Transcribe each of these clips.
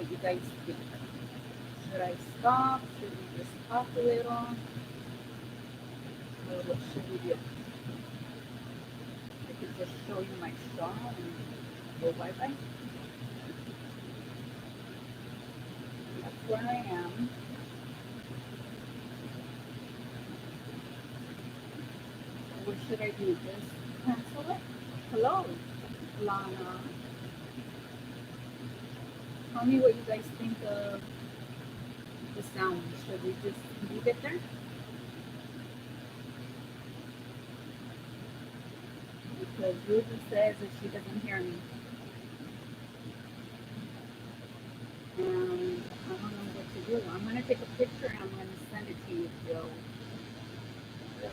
what you guys think. Should I stop? Should we just talk a little? Or what should we do? I could just show you my straw and go bye-bye. That's where I am. What should I do? Just cancel it? Hello, Lana. Tell me what you guys think of the sound. Should we just leave it there? Because Ruby says that she doesn't hear me. And I don't know what to do. I'm going to take a picture and I'm going to send it to you, Joe. Joe.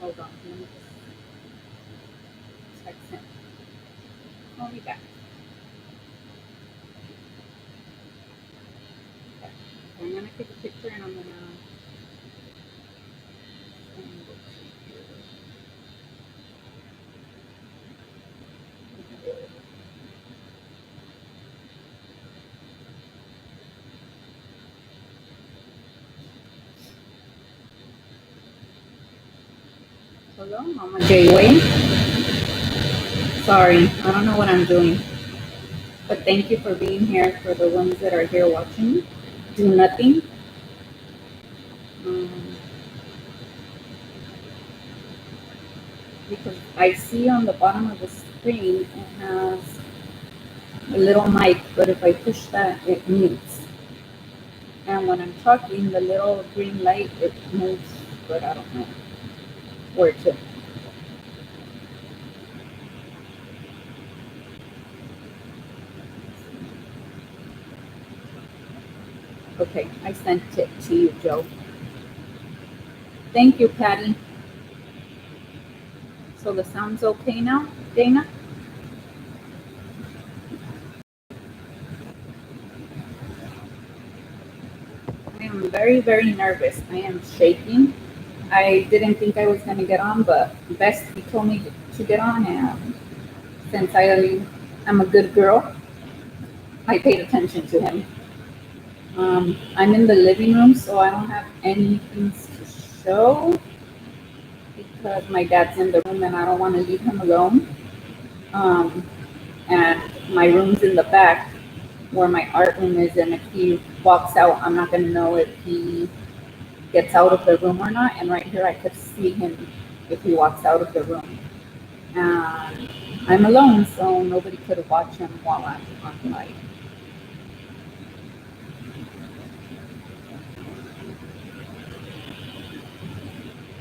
Hold on. Let me just text him. Call me back. Okay. I'm going to take a picture and I'm going to send it to you. Hello, Mama J-Way. Sorry, I don't know what I'm doing. But thank you for being here, for the ones that are here watching. Do nothing. Because I see on the bottom of the screen it has a little mic, but if I push that, it mutes. And when I'm talking, the little green light, it moves, but I don't know where to. Okay, I sent it to you, Joe. Thank you, Patty. So the sound's okay now, Dana? I am very, very nervous. I am shaking. I didn't think I was going to get on, but Bestie told me to get on, and since I am a good girl, I paid attention to him. I'm in the living room, so I don't have anything to show because my dad's in the room and I don't want to leave him alone. And my room's in the back where my art room is, and if he walks out, I'm not going to know if he gets out of the room or not. And right here, I could see him if he walks out of the room. And I'm alone, so nobody could watch him while I'm on live.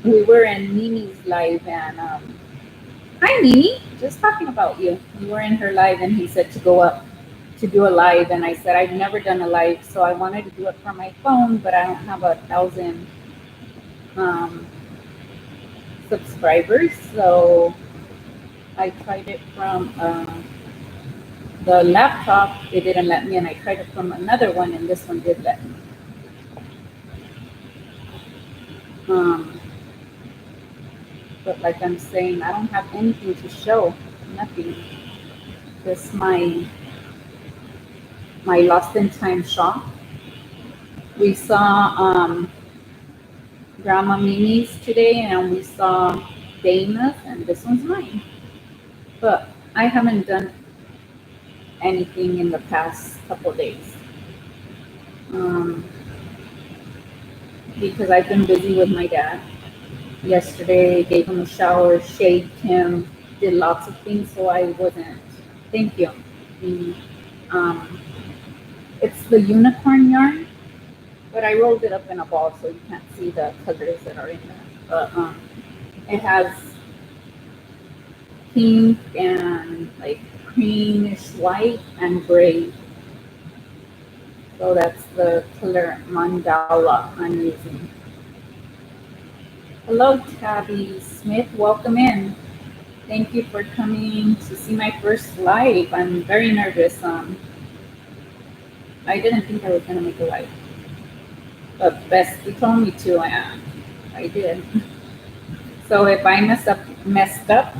We were in Mimi's live, and hi, Mimi, just talking about you. You were in her live, and he said to go up to do a live, and I said I've never done a live, so I wanted to do it from my phone, but I don't have 1,000 subscribers, so I tried it from the laptop. It didn't let me, and I tried it from another one, and this one did let me. But like I'm saying, I don't have anything to show, nothing. Just my Lost in Time shop. We saw Grandma Mimi's today, and we saw Dana's, and this one's mine. But I haven't done anything in the past couple of days because I've been busy with my dad. Yesterday, gave him a shower, shaved him, did lots of things, so I wasn't. Thank you. It's the unicorn yarn, but I rolled it up in a ball so you can't see the colors that are in there. But it has pink and like creamish white and gray. So that's the color mandala I'm using. Hello, Tabby Smith. Welcome in. Thank you for coming to see my first live. I'm very nervous. I didn't think I was going to make a live. But Bestie told me to, and I did. So if I messed up,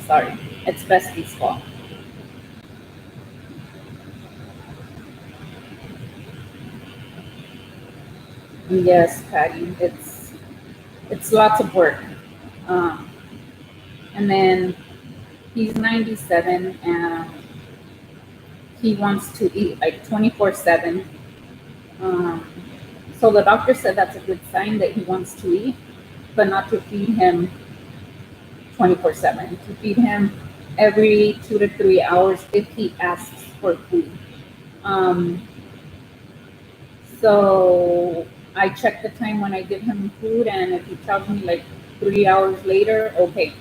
sorry, it's Bestie's fault. Yes, Patty, it's lots of work. Um, and then he's 97 and he wants to eat like 24/7. Um, so the doctor said that's a good sign that he wants to eat, but not to feed him 24/7. To feed him every 2 to 3 hours if he asks for food. Um, so I check the time when I give him food, and if he tells me like 3 hours later, okay.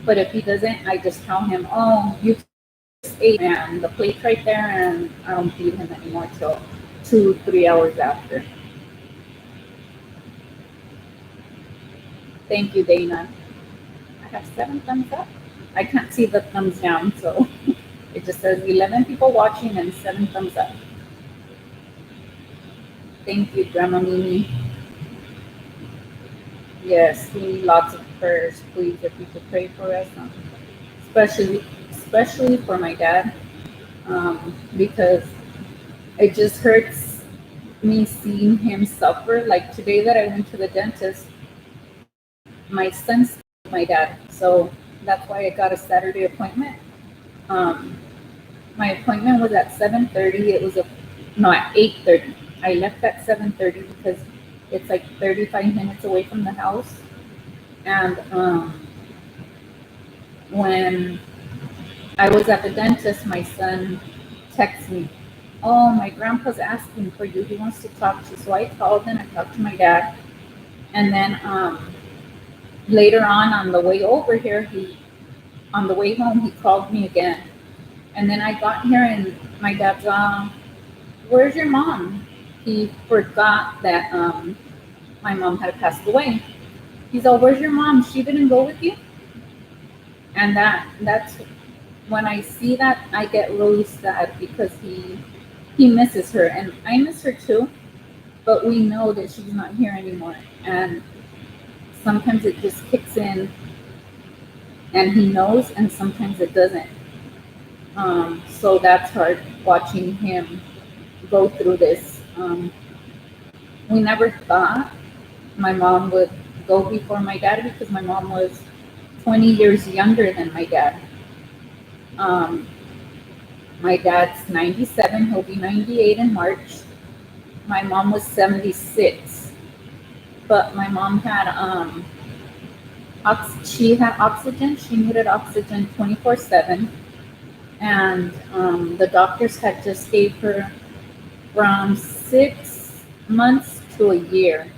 But if he doesn't, I just tell him, oh, you just ate and the plate's right there, and I don't feed him anymore till 2, 3 hours after. Thank you, Dana. I have 7 thumbs up. I can't see the thumbs down, so it just says 11 people watching and 7 thumbs up. Thank you, Grandma Mimi. Yes, we need lots of prayers, please, if you could pray for us, especially for my dad, because it just hurts me seeing him suffer. Like today that I went to the dentist, my son's my dad, so that's why I got a Saturday appointment. Um, my appointment was at 7:30. It was no, at 8:30. I left at 7:30 because it's like 35 minutes away from the house. And when I was at the dentist, my son texted me, oh, my grandpa's asking for you. He wants to talk to you. So I called and I talked to my dad. And then later on the way over here, on the way home, he called me again. And then I got here and my dad's, where's your mom? He forgot that my mom had passed away. He's all, where's your mom? She didn't go with you? And that's when I see that, I get really sad because he misses her and I miss her too, but we know that she's not here anymore. And sometimes it just kicks in and he knows, and sometimes it doesn't. So that's hard watching him go through this. We never thought my mom would go before my dad because my mom was 20 years younger than my dad. Um, my dad's 97, he'll be 98 in March. My mom was 76, but my mom had she had oxygen. She needed oxygen 24/7, and the doctors had just gave her from 6 months to a year,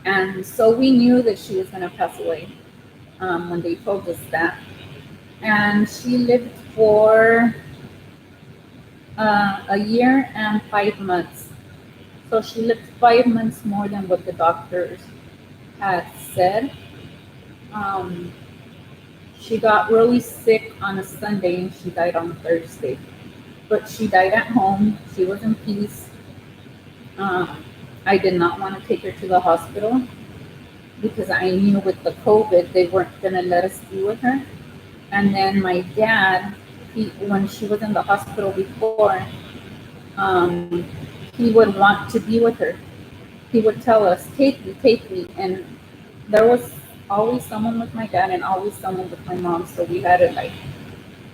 and so we knew that she was going to pass away when they told us that. And she lived for a year and 5 months. So she lived 5 months more than what the doctors had said. Um, she got really sick on a Sunday and she died on Thursday. But she died at home. She was in peace. I did not want to take her to the hospital because I knew with the COVID they weren't going to let us be with her. And then my dad, when she was in the hospital before, he would want to be with her. He would tell us, take me, take me. And there was always someone with my dad and always someone with my mom. So we had to like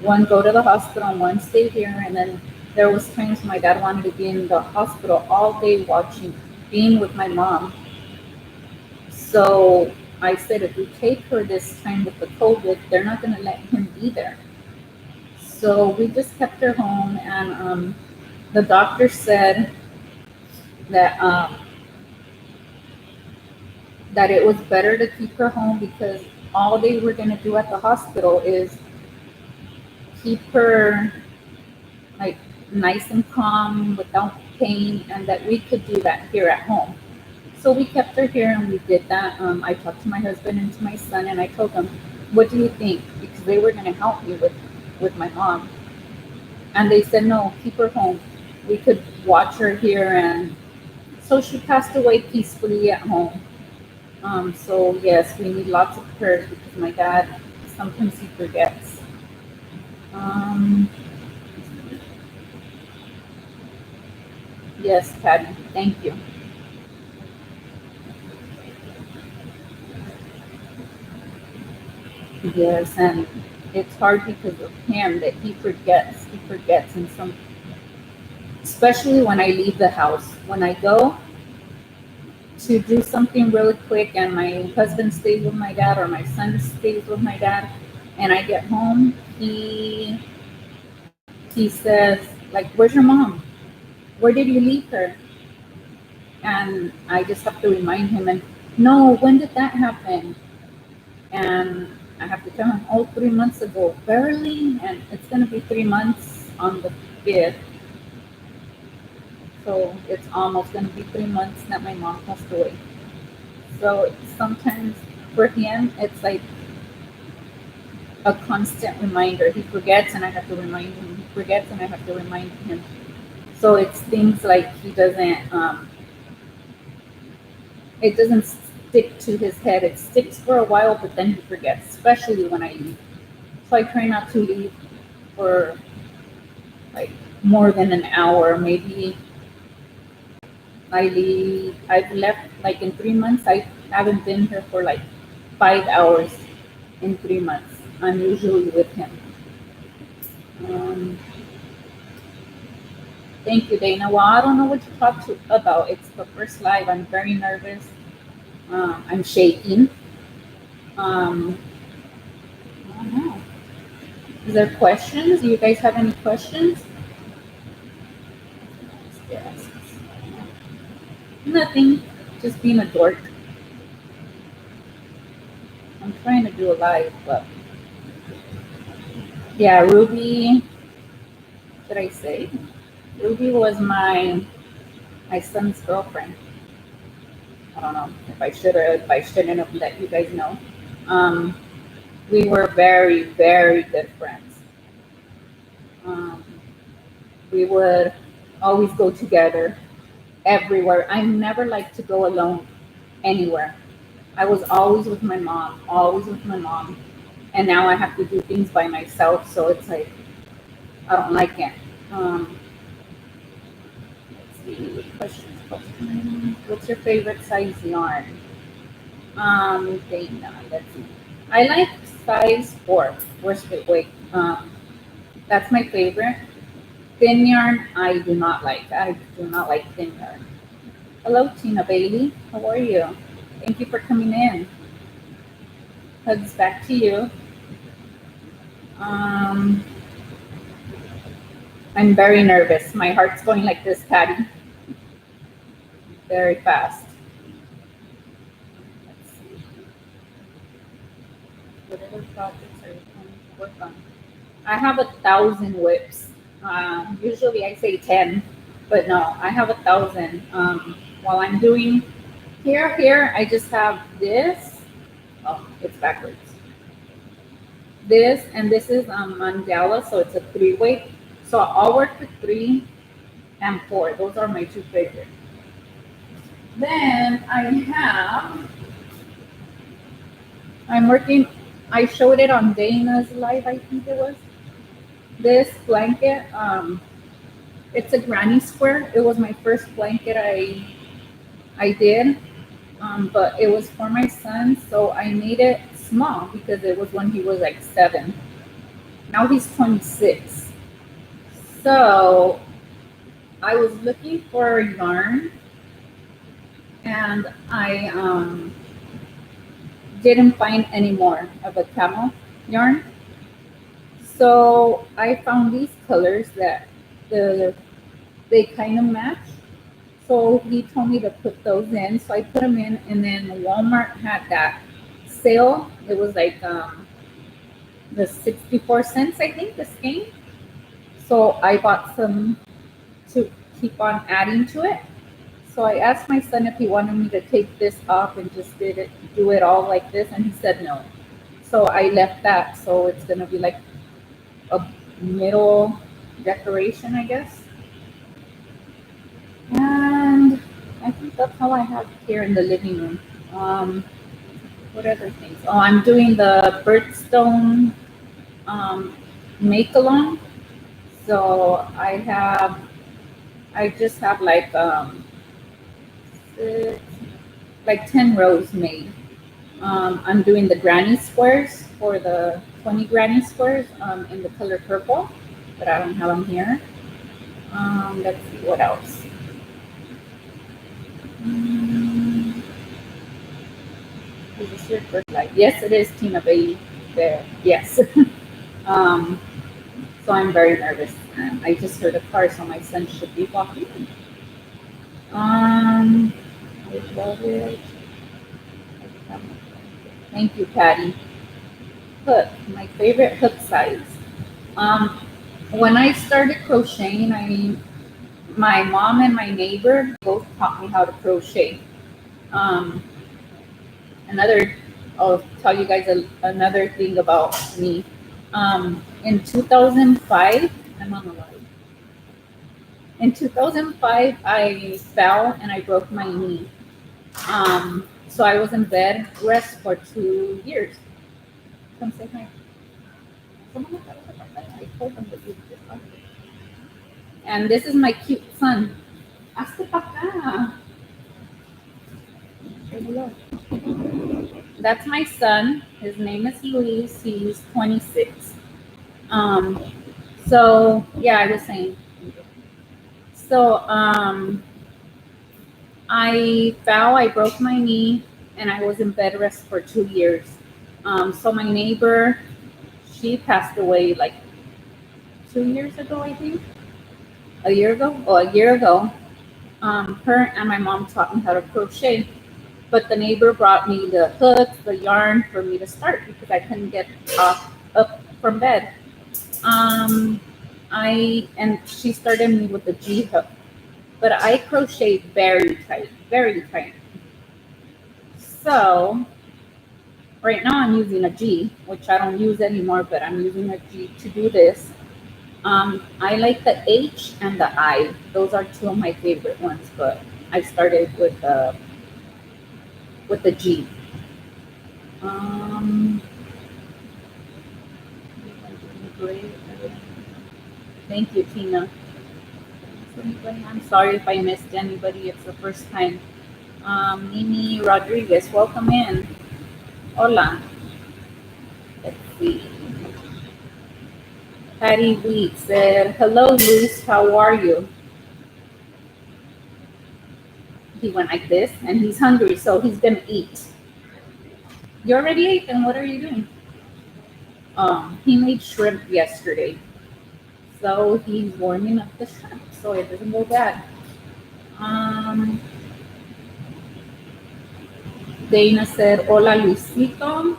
one go to the hospital and one stay here. And then there was times my dad wanted to be in the hospital all day being with my mom. So I said, if we take her this time with the COVID, they're not going to let him be there. So we just kept her home, and the doctor said that that it was better to keep her home because all they were going to do at the hospital is keep her like nice and calm without pain, and that we could do that here at home. So we kept her here and we did that. I talked to my husband and to my son and I told them, what do you think? Because they were going to help me with my mom. And they said, no, keep her home. We could watch her here. And so she passed away peacefully at home. So yes, we need lots of prayers because my dad sometimes he forgets. Um, yes, Patty, thank you. Yes, and it's hard because of him that he forgets. He forgets, and some, especially when I leave the house. When I go to do something really quick, and my husband stays with my dad, or my son stays with my dad, and I get home, he says like, "Where's your mom? Where did you leave her?" And I just have to remind him, and no, when did that happen? And I have to tell him, oh, 3 months ago, barely, and it's gonna be 3 months on the 5th, so it's almost gonna be 3 months that my mom passed away. So sometimes for him, it's like a constant reminder. He forgets, and I have to remind him. He forgets, and I have to remind him. So it's things like he doesn't. It doesn't stick to his head. It sticks for a while, but then he forgets, especially when I leave. So I try not to leave for like more than an hour. Maybe I've left like in 3 months. I haven't been here for like 5 hours in 3 months. I'm usually with him. Um, thank you, Dana. Well, I don't know what to talk to about. It's the first live. I'm very nervous. I'm shaking. Um, I don't know. Is there questions? Do you guys have any questions? Yes. Nothing. Just being a dork. I'm trying to do a live, but yeah, Ruby. What did I say? Ruby was my son's girlfriend. I don't know if I should or if I shouldn't have let you guys know. Um, we were very, very good friends. Um, we would always go together everywhere. I never liked to go alone anywhere. I was always with my mom, always with my mom. And now I have to do things by myself, so it's like I don't like it. Um, let's see, question. What's your favorite size yarn? Dana, let's see. I like size 4. Worsted weight. That's my favorite. Thin yarn, I do not like. I do not like thin yarn. Hello, Tina Bailey. How are you? Thank you for coming in. Hugs back to you. Um, I'm very nervous. My heart's going like this, Patty. Very fast. Let's see. What other projects are you planning to work on? I have 1,000 whips. Usually I say 10, but no, I have 1,000. While I'm doing here, I just have this. Oh, it's backwards. This and this is Mandala, so it's a 3 weight. So I'll work with 3 and 4. Those are my two favorites. Then I'm working. I showed it on Dana's live, I think it was. This blanket. It's a granny square. It was my first blanket I did, but it was for my son, so I made it small because it was when he was like 7. Now he's 26. So I was looking for yarn, and I didn't find any more of a camel yarn. So I found these colors that the they kind of match. So he told me to put those in. So I put them in, and then Walmart had that sale. It was like the 64 cents, I think, the skein. So I bought some to keep on adding to it. So I asked my son if he wanted me to take this off and just do it all like this, and he said no. So I left that. So it's gonna be like a middle decoration, I guess. And I think that's all I have here in the living room. Um, what other things? Oh, I'm doing the birthstone make along. So I just have six, like 10 rows made. I'm doing the granny squares for the 20 granny squares in the color purple, but I don't have them here. Let's see what else. Mm, is this your first light? Yes, it is Tina Baby there. Yes. um, so I'm very nervous. I just heard a car, so my son should be walking in. I love it. Thank you, Patty. Hook, my favorite hook size. Um, when I started crocheting, my mom and my neighbor both taught me how to crochet. Um, another, I'll tell you guys another thing about me. In 2005, I'm on the live. In 2005, I fell and I broke my knee. So I was in bed rest for 2 years. Come say hi. I told them that you did not. And this is my cute son. Hazte pa' acá. Say hello. That's my son. His name is Luis. He's 26. Um, so yeah, I was saying. So I fell. I broke my knee, and I was in bed rest for 2 years. So my neighbor, she passed away like 2 years ago, I think. A year ago? Oh, a year ago. Her and my mom taught me how to crochet. But the neighbor brought me the hooks, the yarn for me to start because I couldn't get up from bed. Um, and she started me with the G hook, but I crochet very tight, very tight. So right now I'm using a G, which I don't use anymore, but I'm using a G to do this. I like the H and the I. Those are two of my favorite ones, but I started with the G. Thank you, Tina. I'm sorry if I missed anybody. It's the first time. Mimi Rodriguez, welcome in. Hola. Let's see. Patty Wheat said, hello, Luis. How are you? He went like this, and he's hungry, so he's going to eat. You already ate, and what are you doing? He made shrimp yesterday, so he's warming up the shrimp so it doesn't go bad. Dana said, hola, Luisito.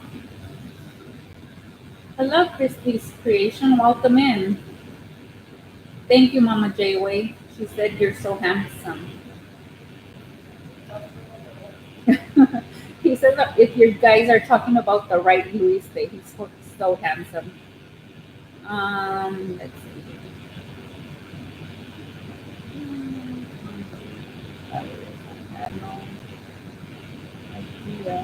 Hello, Christy's Creation. Welcome in. Thank you, Mama J-Way. She said you're so handsome. He said that if you guys are talking about the right Luis, that he's so handsome. Let's see. I had no idea.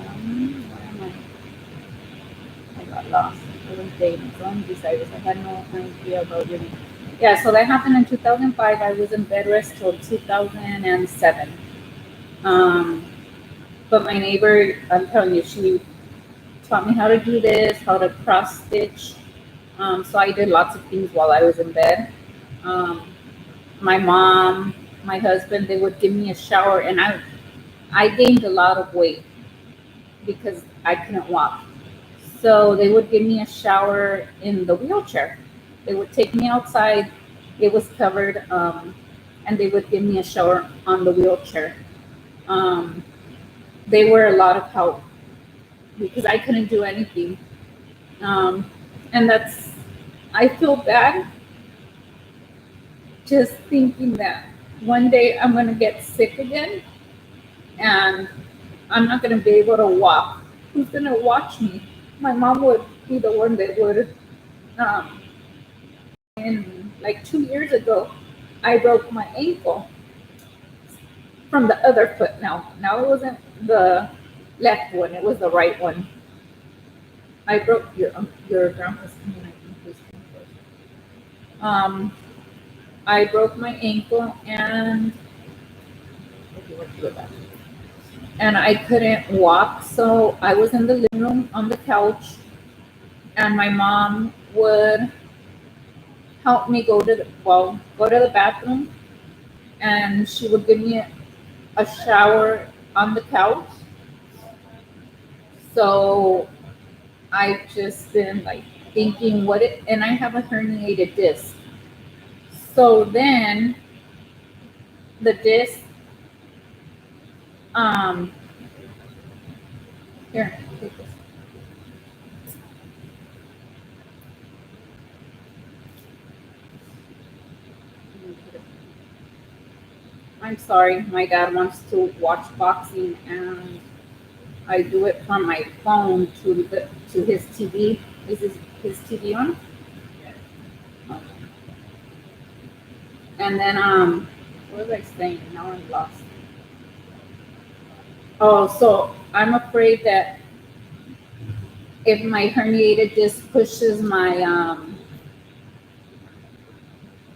Where am I? I got lost. It was dating. So I'm decided. I had no idea about your name. Yeah, so that happened in 2005. I was in bed rest till 2007. But my neighbor, I'm telling you, she taught me how to do this, how to cross stitch. So I did lots of things while I was in bed. My mom, my husband, they would give me a shower, and I gained a lot of weight because I couldn't walk. So they would give me a shower in the wheelchair. They would take me outside. It was covered, and they would give me a shower on the wheelchair. Um, they were a lot of help because I couldn't do anything. And I feel bad just thinking that one day I'm going to get sick again and I'm not going to be able to walk. Who's going to watch me? My mom would be the one that would. Um, and like 2 years ago, I broke my ankle from the other foot now. Now it wasn't the left one. It was the right one. I broke your grandpa's coming. I think he's coming first. I broke my ankle and okay, what do that? And I couldn't walk, so I was in the living room on the couch, and my mom would help me go to the bathroom, and she would give me a shower on the couch. So I just been like thinking and I have a herniated disc. So then the disc, um, here, take this. I'm sorry, my dad wants to watch boxing, and I do it from my phone to his TV. Is his TV on? And then what was I saying? Now I'm lost. Oh, so I'm afraid that if my herniated disc pushes my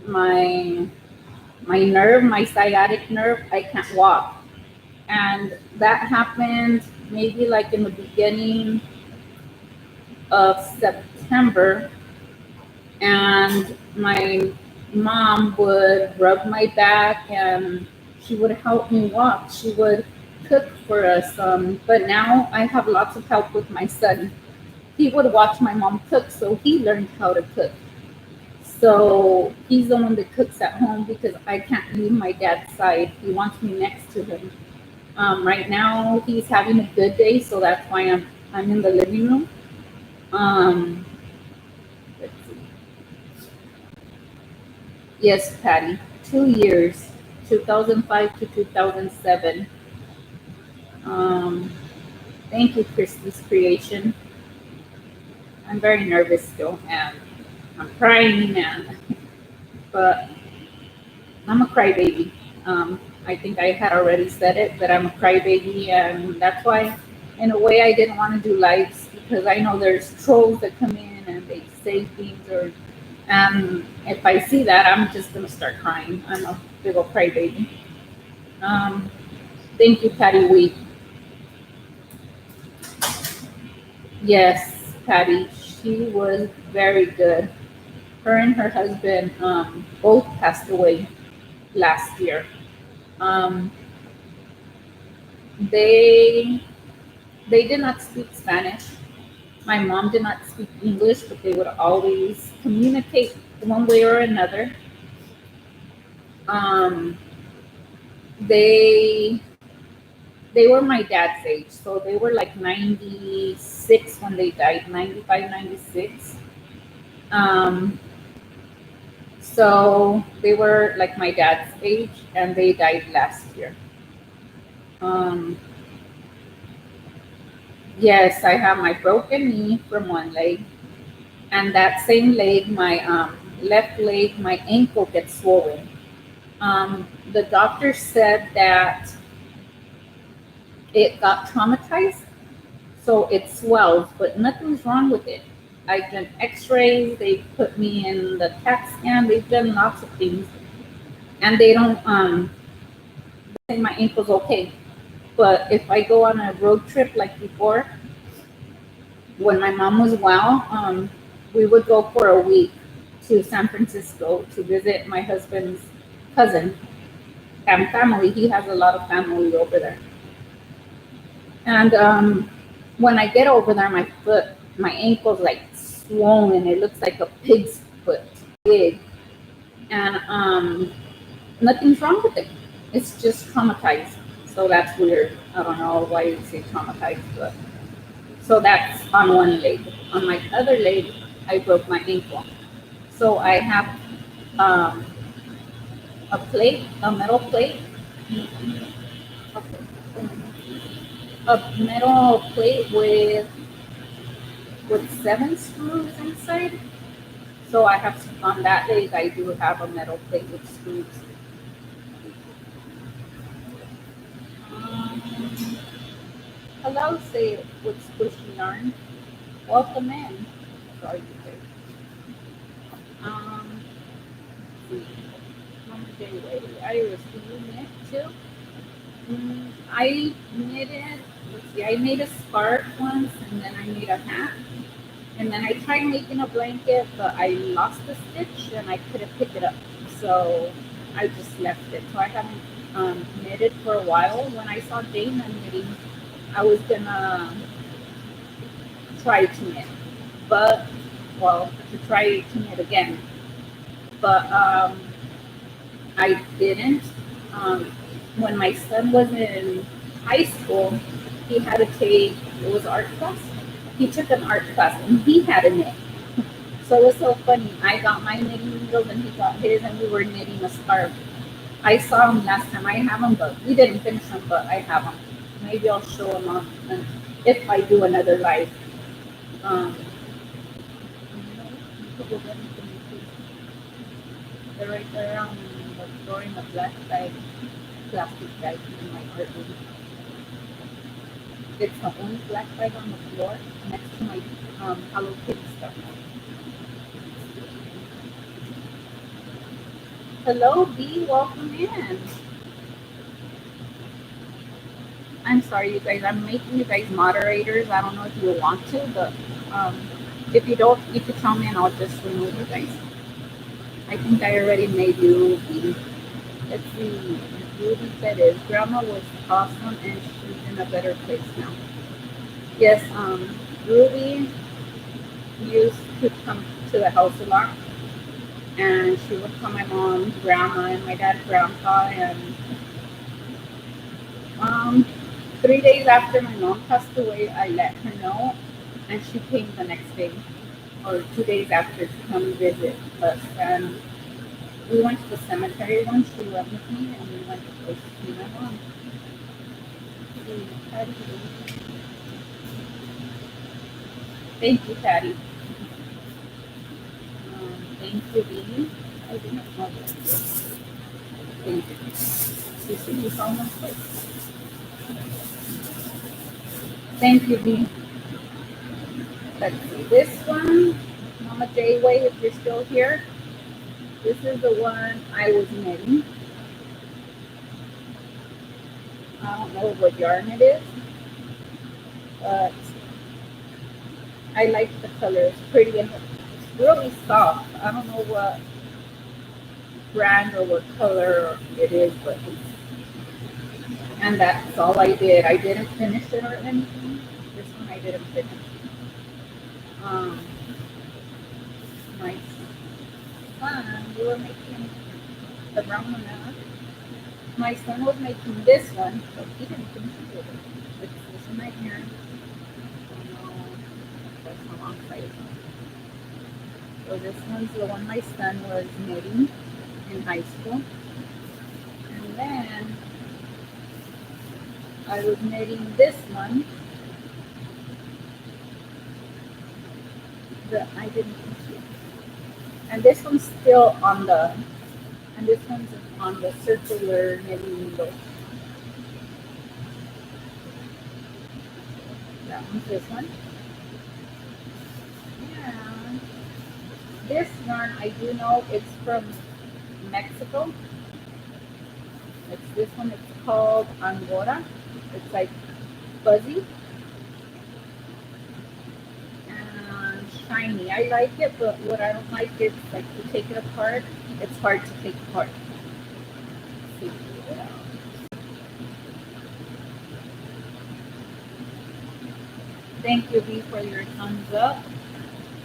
my nerve, my sciatic nerve, I can't walk. And that happened maybe like in the beginning of September, and my mom would rub my back and she would help me walk. She would cook for us. But now I have lots of help with my son. He would watch my mom cook, so he learned how to cook. So he's the one that cooks at home because I can't leave my dad's side. He wants me next to him. Right now he's having a good day, so that's why I'm in the living room. Um, let's see. Yes, Patty. 2 years, 2005 to 2007. Um, thank you, Christy's Creation. I'm very nervous still, and I'm crying, but I'm a crybaby. I think I had already said it, that I'm a crybaby, and that's why, in a way, I didn't want to do lives because I know there's trolls that come in and they say things, and if I see that, I'm just gonna start crying. I'm a big old crybaby. Um, thank you, Patty Wee. Yes, Patty, she was very good. Her and her husband both passed away last year. Um, they they did not speak Spanish. My mom did not speak English, but they would always communicate one way or another. Um, they they were my dad's age, so they were like 96 when they died, 95, 96. Um, so they were like my dad's age, and they died last year. Um, yes, I have my broken knee from one leg, and that same leg, my left leg, my ankle gets swollen. The doctor said that it got traumatized, so it swells, but nothing's wrong with it. I've done X-rays. They put me in the CAT scan. They've done lots of things, and they don't say my ankle's okay. But if I go on a road trip like before, when my mom was well, we would go for a week to San Francisco to visit my husband's cousin and family. He has a lot of family over there. And when I get over there, my ankle's like swollen. It looks like a pig's foot, big, and nothing's wrong with it. It's just traumatized. So that's weird. I don't know why you say traumatized, but so that's on one leg. On my other leg, I broke my ankle. So I have um, a metal plate, a metal plate with seven screws inside. So I have on that leg, I do have a metal plate with screws. Um, Hello, say it with squishy yarn. Welcome in. Sorry, you guys. Um, let's see. Mama J Way. Iris, do you knit too? I knitted, let's see, I made a scarf once and then I made a hat. And then I tried making a blanket, but I lost the stitch and I couldn't pick it up. So I just left it. So I haven't knitted for a while. When I saw Dana knitting, I was gonna try to knit, but well, to try to knit again. But I didn't. Um, when my son was in high school, he had to take, it was art class. He took an art class and he had to knit. So it was so funny. I got my knitting needles and he got his, and we were knitting a scarf. I saw him last time. I have them, but we didn't finish them, but I have them. Maybe I'll show them off if I do another live. Um, they're right there on the floor in the black bag, plastic bag in my art room. It's the only black bag on the floor next to my Hello Kitty stuff. Hello, B. Welcome in. I'm sorry, you guys. I'm making you guys moderators. I don't know if you want to, but um, if you don't, you can tell me and I'll just remove you guys. I think I already made you B. Let's see. Ruby Perez. Grandma was awesome and she's in a better place now. Yes, Ruby used to come to the house a lot, and she would call my mom grandma and my dad grandpa. And um, 3 days after my mom passed away, I let her know, and she came the next day or 2 days after to come visit us. And we went to the cemetery once. She went with me, and we went to go see my mom. Thank you, Patty. Thank you, Dee. I didn't know that. Thank you. You see, you found one place. Thank you, Dee. Let's see. This one, Mama J Way, if you're still here, this is the one I was knitting. I don't know what yarn it is, but I like the color. It's pretty and it's really soft. I don't know what brand or what color it is, but and that's all I did. I didn't finish it or anything. This one I didn't finish. Um, my son, we were making the brown one now. My son was making this one, but he didn't finish it. It's this one right here. Oh, that's the wrong side. So this one's the one my son was knitting in high school. And then I was knitting this one that I didn't finish it. And this one's still on the, and this one's on the circular knitting needle. That one's this one. Yeah. This yarn, I do know it's from Mexico. It's this one, it's called Angora. It's like fuzzy and shiny. I like it, but what I don't like is like to take it apart. It's hard to take apart. Let's see. Thank you, V, for your thumbs up.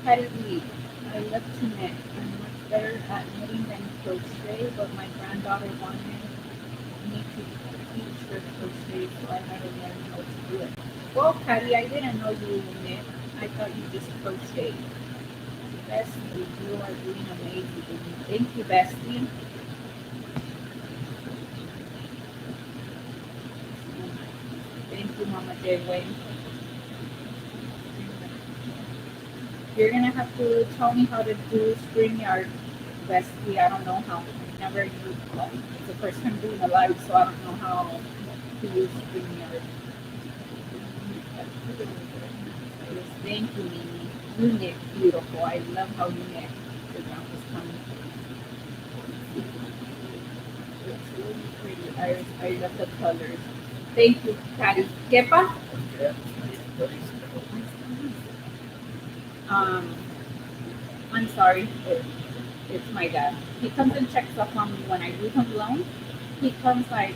Patty V, I love to knit. I'm much better at knitting than crochet, but my granddaughter wanted me to teach her crochet, so I had to learn how to do it. Well, Patty, I didn't know you knit. I thought you just crocheted. Bestie, you are doing amazing. Thank you, Bestie. Thank you, Mama J. Wayne. You're gonna have to tell me how to do StreamYard, Bestie. I don't know how. I never used one. It's the first time doing a live, so I don't know how to use StreamYard. Thank you, Mimi. You knit beautiful. I love how you knit. The drop is coming. It's really pretty. I love the colors. Thank you, Patty. Kepa? Um, I'm sorry. It's my dad. He comes and checks up on me when I leave him alone. He comes like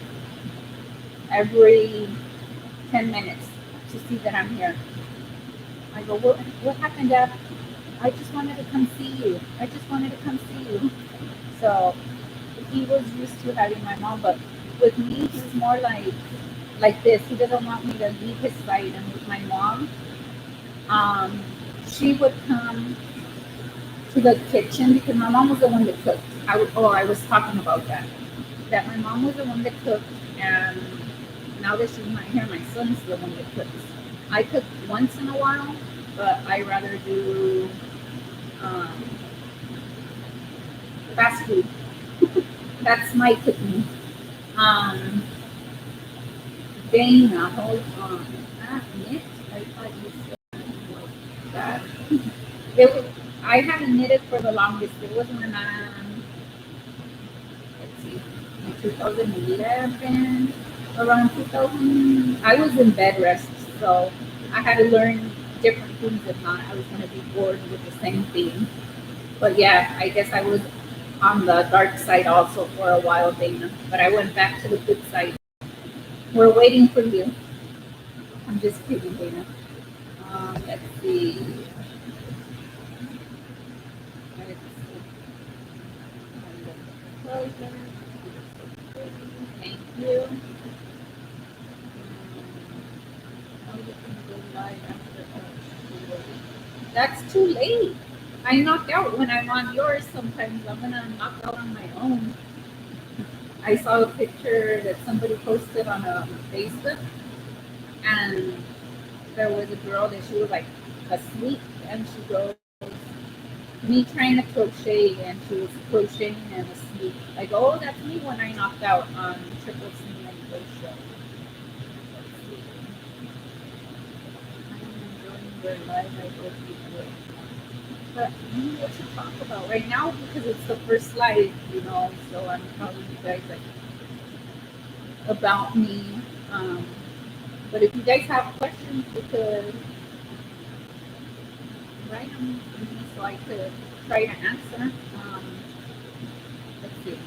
every 10 minutes to see that I'm here. I go, what happened, Dad? I just wanted to come see you. I just wanted to come see you. So he was used to having my mom, but with me, he's more like this. He doesn't want me to leave his side. And with my mom, um, she would come to the kitchen because my mom was the one that cooked. I was talking about that. That my mom was the one that cooked, and now that she's not here, my son's the one that cooks. I cook once in a while, but I rather do um, fast food. That's my cooking. Um, Dana, hold on. Ah, knit? I thought you said like that. It was, I haven't knitted for the longest. It was when let's see, in 2011, around 2000. I was in bed rest, so I had to learn different things. If not, I was going to be bored with the same thing. But yeah, I guess I was on the dark side also for a while, Dana. But I went back to the good side. We're waiting for you. I'm just kidding, Dana. Let's see. Let's see. Thank you. That's too late. I knock out when I'm on yours. Sometimes I'm gonna knock out on my own. I saw a picture that somebody posted on Facebook, and there was a girl that she was like asleep, and she goes, "Me trying to crochet," and she was crocheting and asleep. Like, oh, that's me when I knocked out on Triple C and Crochet. I'm enjoying your live. I hope you do. But I don't know what to talk about right now because it's the first live, so I'm telling you guys like about me. Um, but if you guys have questions, we could write them for me so I could try to answer. Let's see.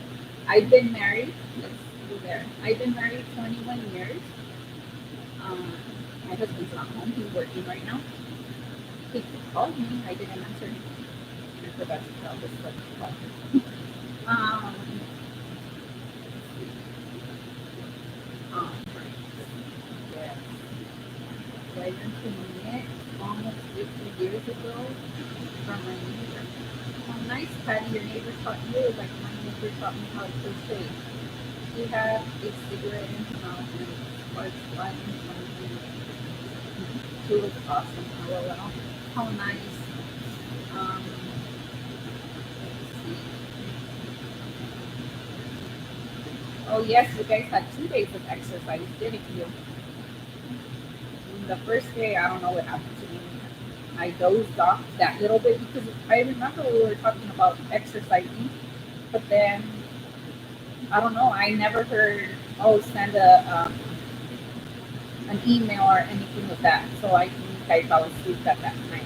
I've been married. Let's go there. I've been married 21 years. Um, my husband's not home. He's working right now. He called me. I didn't answer him. I forgot to tell this what he called me. Um, yes. So I learned to knit almost 50 years ago from my neighbor. Oh, nice, Patty. Your neighbor taught you like my neighbor taught me how to crochet. She had a cigarette in her mouth and starts flying from the She was awesome. LOL. How nice. Um, let's see. Oh yes, you guys had 2 days of exercise, didn't you? The first day, I don't know what happened to me. I dozed off that little bit because I remember we were talking about exercising, but then I don't know. I never heard send an email or anything with that, so I think I fell asleep at that night.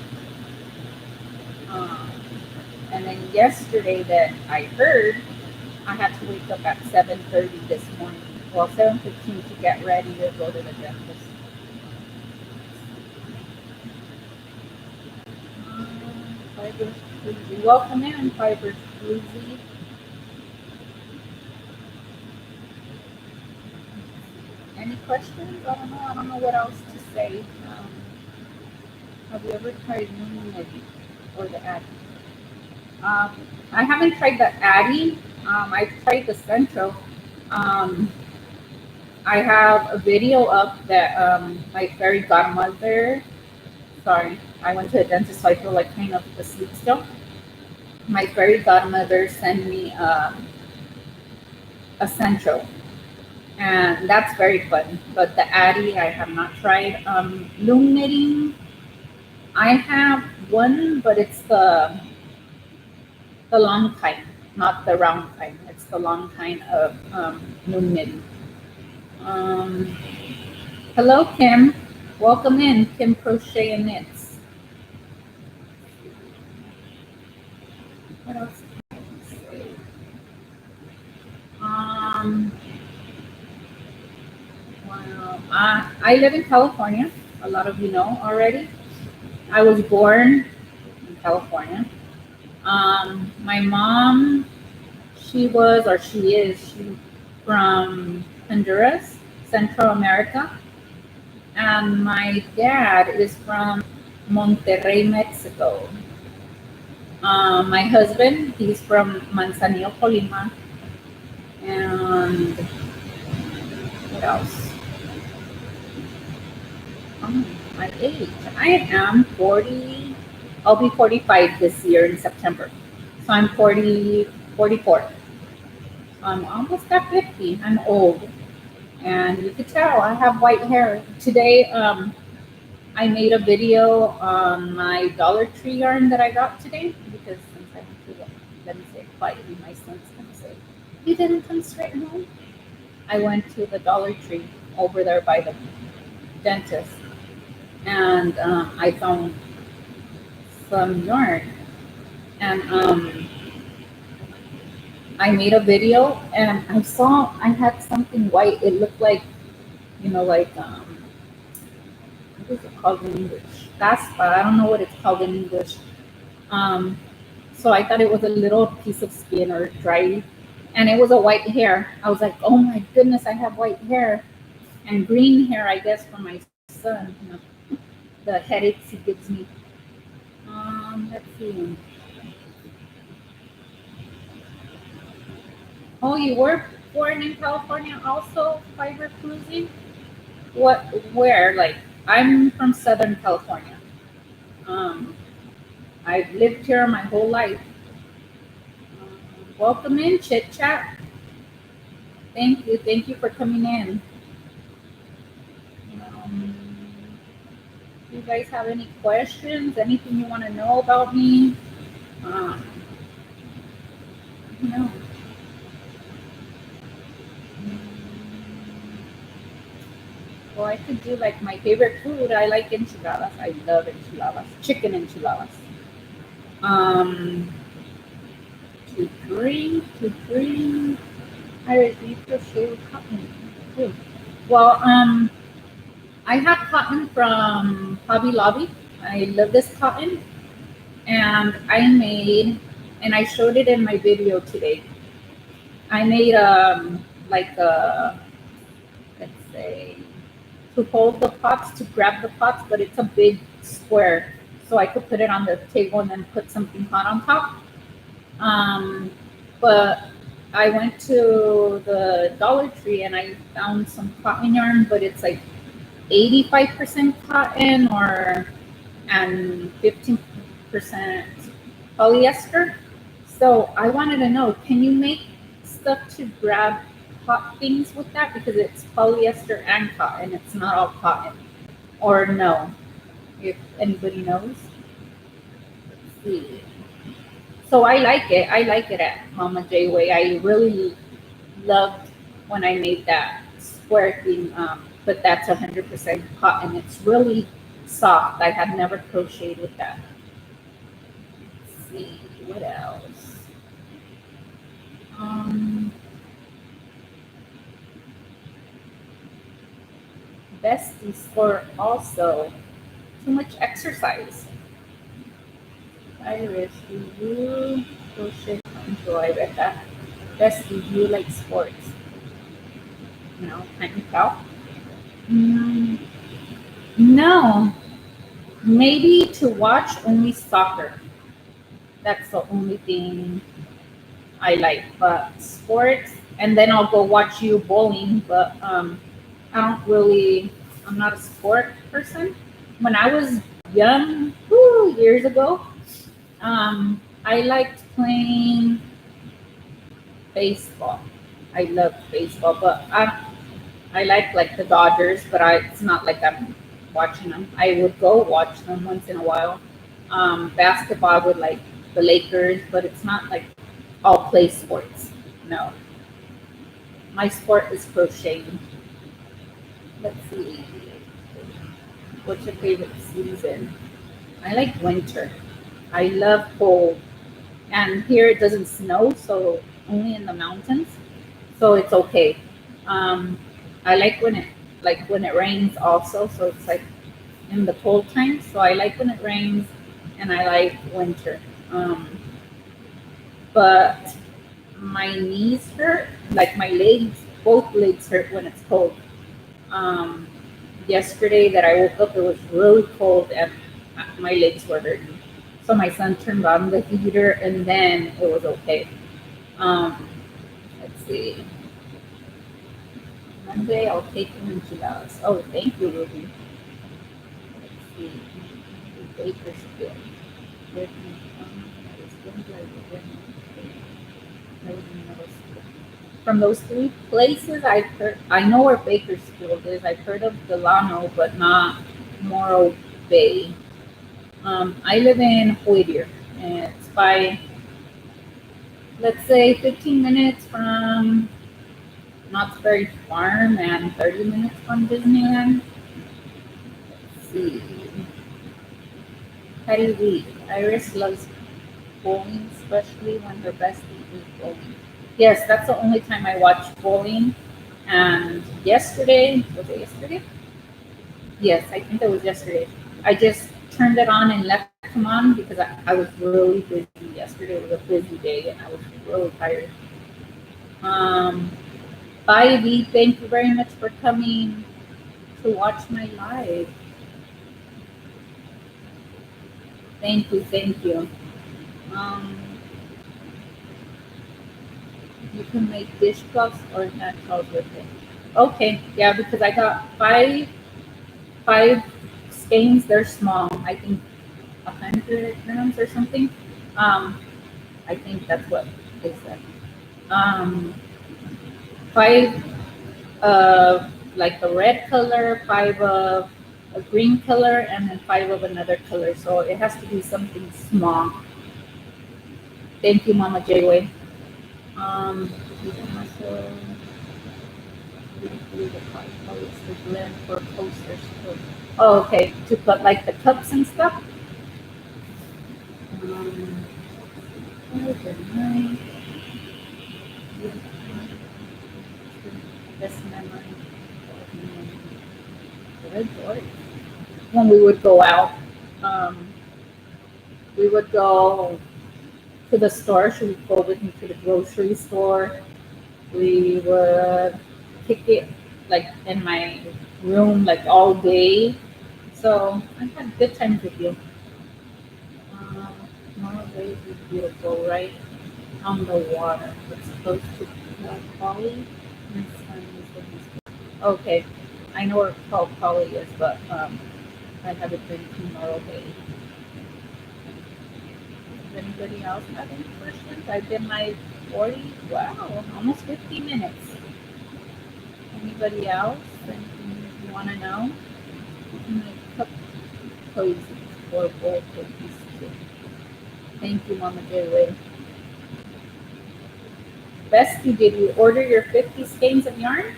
Um, and then yesterday that I heard, I had to wake up at 7:30 this morning. Well, 7:15 to get ready to go to the dentist. Fiber Floozy. Welcome in, Fiber Floozy. Any questions? I don't know what else to say. Have you ever tried Moonlight or the Addy? I haven't tried the Addy. I've tried the Central. Um, I have a video up that my fairy godmother. Sorry, I went to a dentist, so I feel like kind of asleep still. My fairy godmother sent me a Central. and that's very fun. But the Addy, I have not tried. Loom knitting, I have one, but it's the long kind, not the round kind. It's the long kind of loom knitting. Um, Hello, Kim. Welcome in, Kim Crochet and Knits. What else can I say? Um, well, I live in California. A lot of you know already. I was born in California. My mom, she from Honduras, Central America, and my dad is from Monterrey, Mexico. My husband, he's from Manzanillo, Colima, and what else? Oh, my age. I am 40. I'll be 45 this year in September. So I'm 40, 44. I'm almost at 50. I'm old. And you could tell I have white hair. Today, I made a video on my Dollar Tree yarn that I got today because since I went to the, let me say it quietly, my son's going to say, you didn't come straight home? I went to the Dollar Tree over there by the dentist and I found some yarn and I made a video and I saw I had something white. It looked like, like what is it called in English? Caspa. I don't know what it's called in English. Um, so I thought it was a little piece of skin or dry, and it was a white hair. I was like, oh my goodness, I have white hair and green hair. I guess from my son, the headaches he gives me. Let's see. Oh, you were born in California, also fiber cruising. What? Where? Like, I'm from Southern California. Um, I've lived here my whole life. Welcome in, Chit Chat. Thank you. Thank you for coming in. Um, do you guys have any questions? Anything you want to know about me? Um, no. Well, I could do like my favorite food. I like enchiladas. I love enchiladas. Chicken enchiladas. Um, to drink. I do crochet with cotton too. Well, I have cotton from Hobby Lobby. I love this cotton, and I showed it in my video today. I made like a, let's say, to hold the pots, to grab the pots, but it's a big square, so I could put it on the table and then put something hot on top. Um, but I went to the Dollar Tree and I found some cotton yarn, but it's like 85% cotton or and 15% polyester. So I wanted to know, can you make stuff to grab hot things with that? Because it's polyester and cotton, it's not all cotton. Or no, if anybody knows. Let's see. So I like it. I like it at Mama J Way. I really loved when I made that square thing, but that's 100% cotton. It's really soft. I have never crocheted with that. Let's see what else. Um, Besties for also too much exercise. Iris, do you crochet? Enjoy with that. Bestie, do you like sports? No, can't you tell? Mm, no, maybe to watch only soccer. That's the only thing I like. But sports, and then I'll go watch you bowling. But I don't really. I'm not a sport person. When I was young, years ago, I liked playing baseball. I loved baseball, but I like the Dodgers, but it's not like I'm watching them. I would go watch them once in a while. Basketball, I would like the Lakers, but it's not like all play sports. No, my sport is crocheting. Let's see, what's your favorite season? I like winter. I love cold, and here it doesn't snow, so only in the mountains, so it's okay. Um, I like when it rains also, so it's like in the cold times. So I like when it rains, and I like winter. Um, but my knees hurt, like my legs, both legs hurt when it's cold. Um, Yesterday that I woke up, it was really cold and my legs were hurting. So my son turned on the heater and then it was okay. Um, let's see. Monday I'll take him enchiladas. Oh, thank you, Ruby. Let's see. Bakersfield. From those three places, I know where Bakersfield is. I've heard of Delano, but not Morro Bay. I live in Whittier, and it's by, let's say, 15 minutes from Knott's Berry Farm and 30 minutes from Disneyland. Let's see. Patty Week. Iris loves bowling, especially when her bestie is bowling. Yes, that's the only time I watch bowling. And yesterday, was it yesterday? Yes, I think it was yesterday. I just turned it on and left him on because I was really busy yesterday. It was a busy day and I was really tired. Um, Ivy, thank you very much for coming to watch my live. Thank you, thank you. Um, you can make dishcloths or naturals with it. Okay, yeah, because I got five skeins. They're small. I think 100 grams or something. Um, I think that's what they said. Um, five like a red color, five of a green color, and then five of another color. So it has to be something small. Thank you, Mama J-Way. You can also do the colors to blend for coasters too. Oh, okay. To put like the cups and stuff. Um, good night. Best memory. Good Lord. When we would go out, um, we would go to the store. She would go with me to the grocery store. We would kick it like in my room like all day. So I had good times with you. Norway is beautiful, right on the water. It's close to Polly. Okay, I know where Polly is, but I haven't been to Norway. Does anybody else have any questions? I've been like 40, wow, almost 50 minutes. Anybody else? Anything you want to know? My cup cozies or bowl cookies too. Thank you, Mama J-Way. Bestie, did you order your 50 skeins of yarn?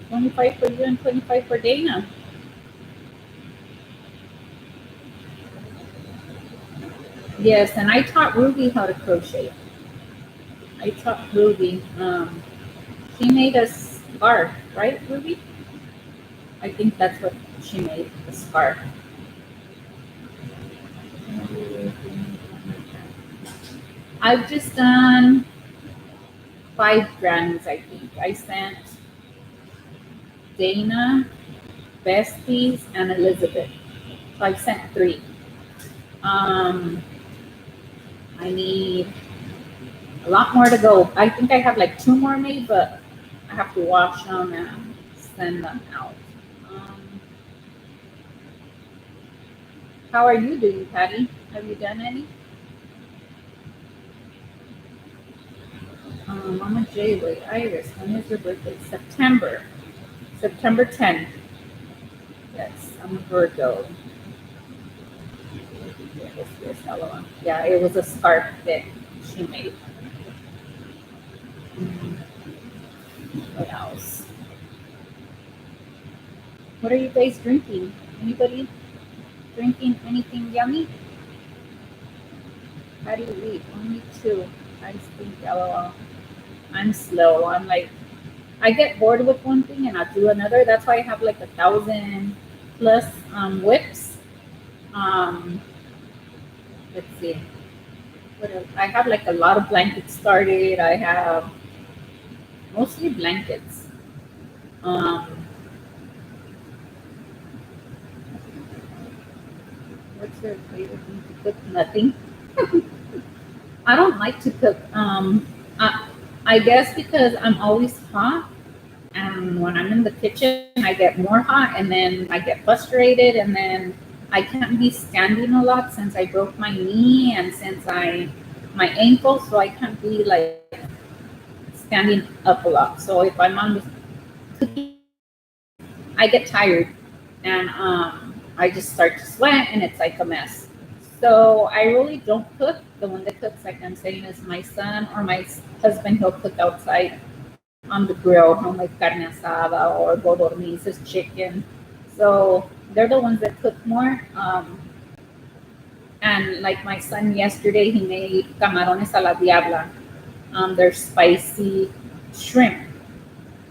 25 for you and 25 for Dana. Yes, and I taught Ruby how to crochet. I taught Ruby. She made a scarf, right, Ruby? I think that's what she made, the scarf. I've just done 5 grannies, I think. I sent Dana, Besties, and Elizabeth. So I've sent 3. Um, I need a lot more to go. I think I have like 2 more made, but I have to wash them and send them out. How are you doing, Patty? Have you done any? Mama J, wait, Iris, when is your birthday? September 10th. Yes, I'm a Virgo. Yeah, it was a scarf that she made. What else? What are you guys drinking? Anybody drinking anything yummy? How do you eat? Only two. I think, LOL. I'm slow. I'm like, I get bored with one thing and I do another. That's why I have like 1,000 plus whips. Um, let's see. What else? I have like a lot of blankets started. I have mostly blankets. Um, what's your favorite thing to cook? Nothing. I don't like to cook. I guess because I'm always hot, and when I'm in the kitchen, I get more hot, and then I get frustrated, and then I can't be standing a lot since I broke my knee and since my ankle, so I can't be like standing up a lot. So if I'm on the cooking, I get tired, and I just start to sweat, and it's like a mess. So I really don't cook. The one that cooks, like I'm saying, is my son or my husband. He'll cook outside on the grill, he'll make carne asada or codornices, chicken. So they're the ones that cook more. And like my son yesterday, he made camarones a la diabla. They're spicy shrimp.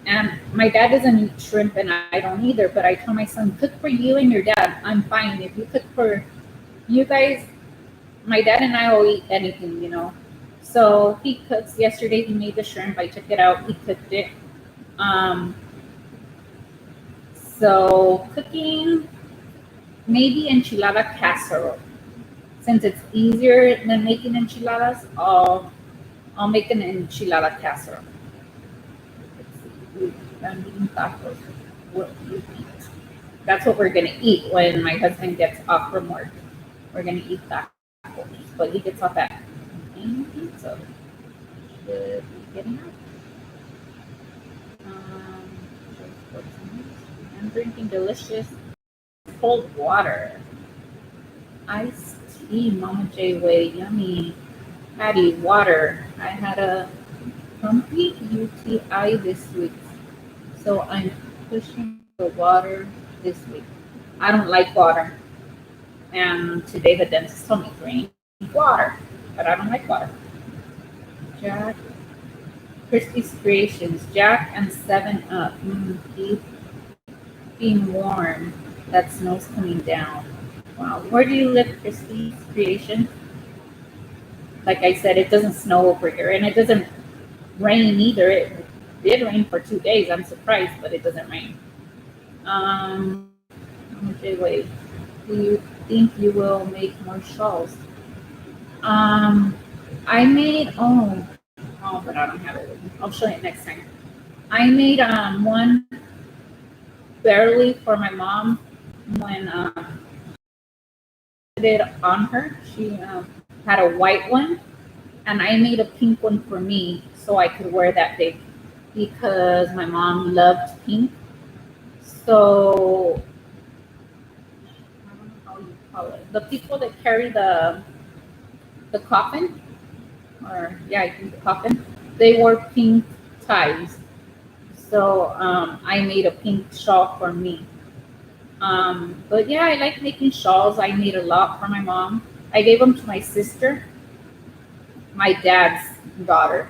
And my dad doesn't eat shrimp, and I don't either. But I tell my son, cook for you and your dad. I'm fine. If you cook for you guys, my dad and I will eat anything, you know. So he cooks. Yesterday he made the shrimp. I took it out. He cooked it. Um, so cooking, maybe enchilada casserole. Since it's easier than making enchiladas, I'll make an enchilada casserole. I'm eating tacos. What do you eat? That's what we're gonna eat when my husband gets off from work. We're gonna eat tacos, but he gets off at 9, so should be getting out. Um, I'm drinking delicious cold water. Iced tea, Mama J way, yummy. Patty, water. I had a complete UTI this week, so I'm pushing the water this week. I don't like water, and today the dentist told me drink water, but I don't like water. Jack, Christie's Creations, Jack and 7 Up. Keeping warm. That snow's coming down. Wow. Where do you live, Christie's Creations? Like I said, it doesn't snow over here, and it doesn't rain either. It did rain for 2 days. I'm surprised, but it doesn't rain. Okay, wait. Do you think you will make more shawls? I made but I don't have it with me. I'll show you next time. I made one barely for my mom when I did it on her. She had a white one, and I made a pink one for me so I could wear that day because my mom loved pink. So I don't know how you call it. The people that carry the coffin, or yeah, I think the coffin, they wore pink ties. So I made a pink shawl for me. But yeah, I like making shawls. I made a lot for my mom. I gave them to my sister, my dad's daughter,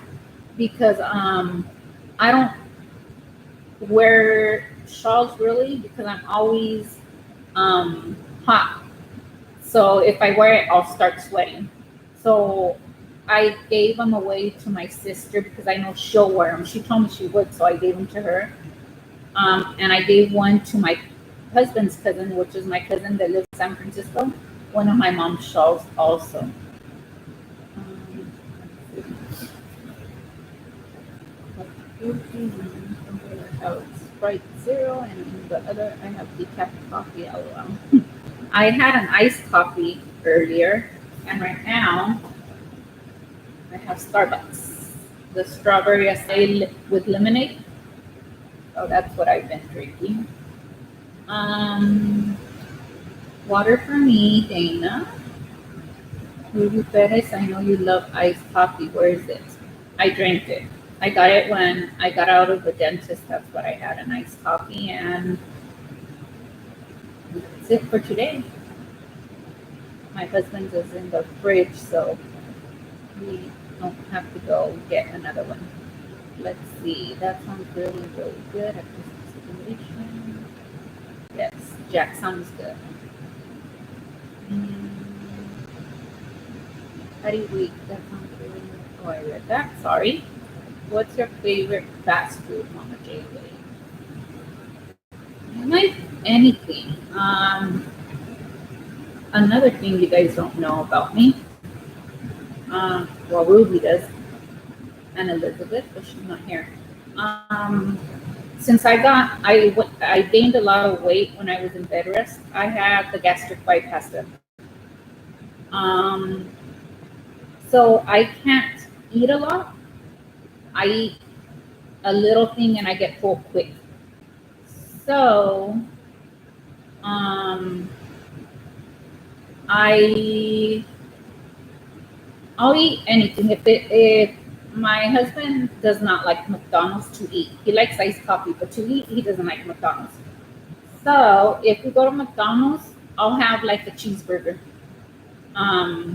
because I don't wear shawls really because I'm always hot. So if I wear it, I'll start sweating. So I gave them away to my sister because I know she'll wear them. She told me she would, so I gave them to her. And I gave one to my husband's cousin, which is my cousin that lives in San Francisco. One of my mom's shawls also. Sprite Zero, and the other I have decaf coffee. LOL. I had an iced coffee earlier, and right now I have Starbucks. the strawberry acai with lemonade. So that's what I've been drinking. Um, Water for me, Dana. Ruby Perez, I know you love iced coffee. Where is it? I drank it. I got it when I got out of the dentist. That's what I had, an iced coffee. And that's it for today. My husband's is in the fridge, so we don't have to go get another one. Let's see. That sounds really, really good. Simulation. Yes, Jack sounds good. Mm, Patty Week. That sounds really good. Oh, I read that. Sorry. What's your favorite fast food, Mama J? I like anything. Another thing you guys don't know about me. Well, Ruby does, and Elizabeth, but she's not here. Since I gained a lot of weight when I was in bed rest. I had the gastric bypass done. Um, so I can't eat a lot. I eat a little thing and I get full quick. So I I'll eat anything. If my husband does not like McDonald's to eat, he likes iced coffee, but to eat he doesn't like McDonald's. So if we go to McDonald's, I'll have like a cheeseburger.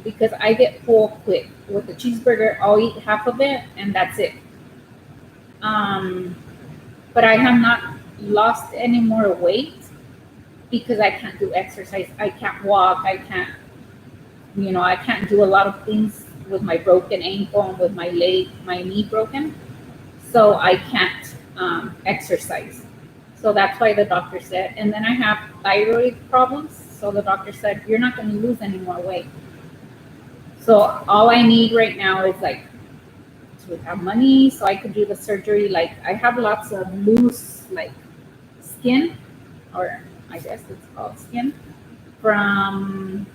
Because I get full quick with the cheeseburger. I'll eat half of it and that's it. Um, but I have not lost any more weight because I can't do exercise. I can't walk. I can't do a lot of things with my broken ankle and with my leg, my knee broken. So I can't exercise. So that's why the doctor said, and then I have thyroid problems. So the doctor said, you're not going to lose any more weight. So all I need right now is like to have money so I could do the surgery. Like I have lots of loose like skin, or I guess it's called skin, from,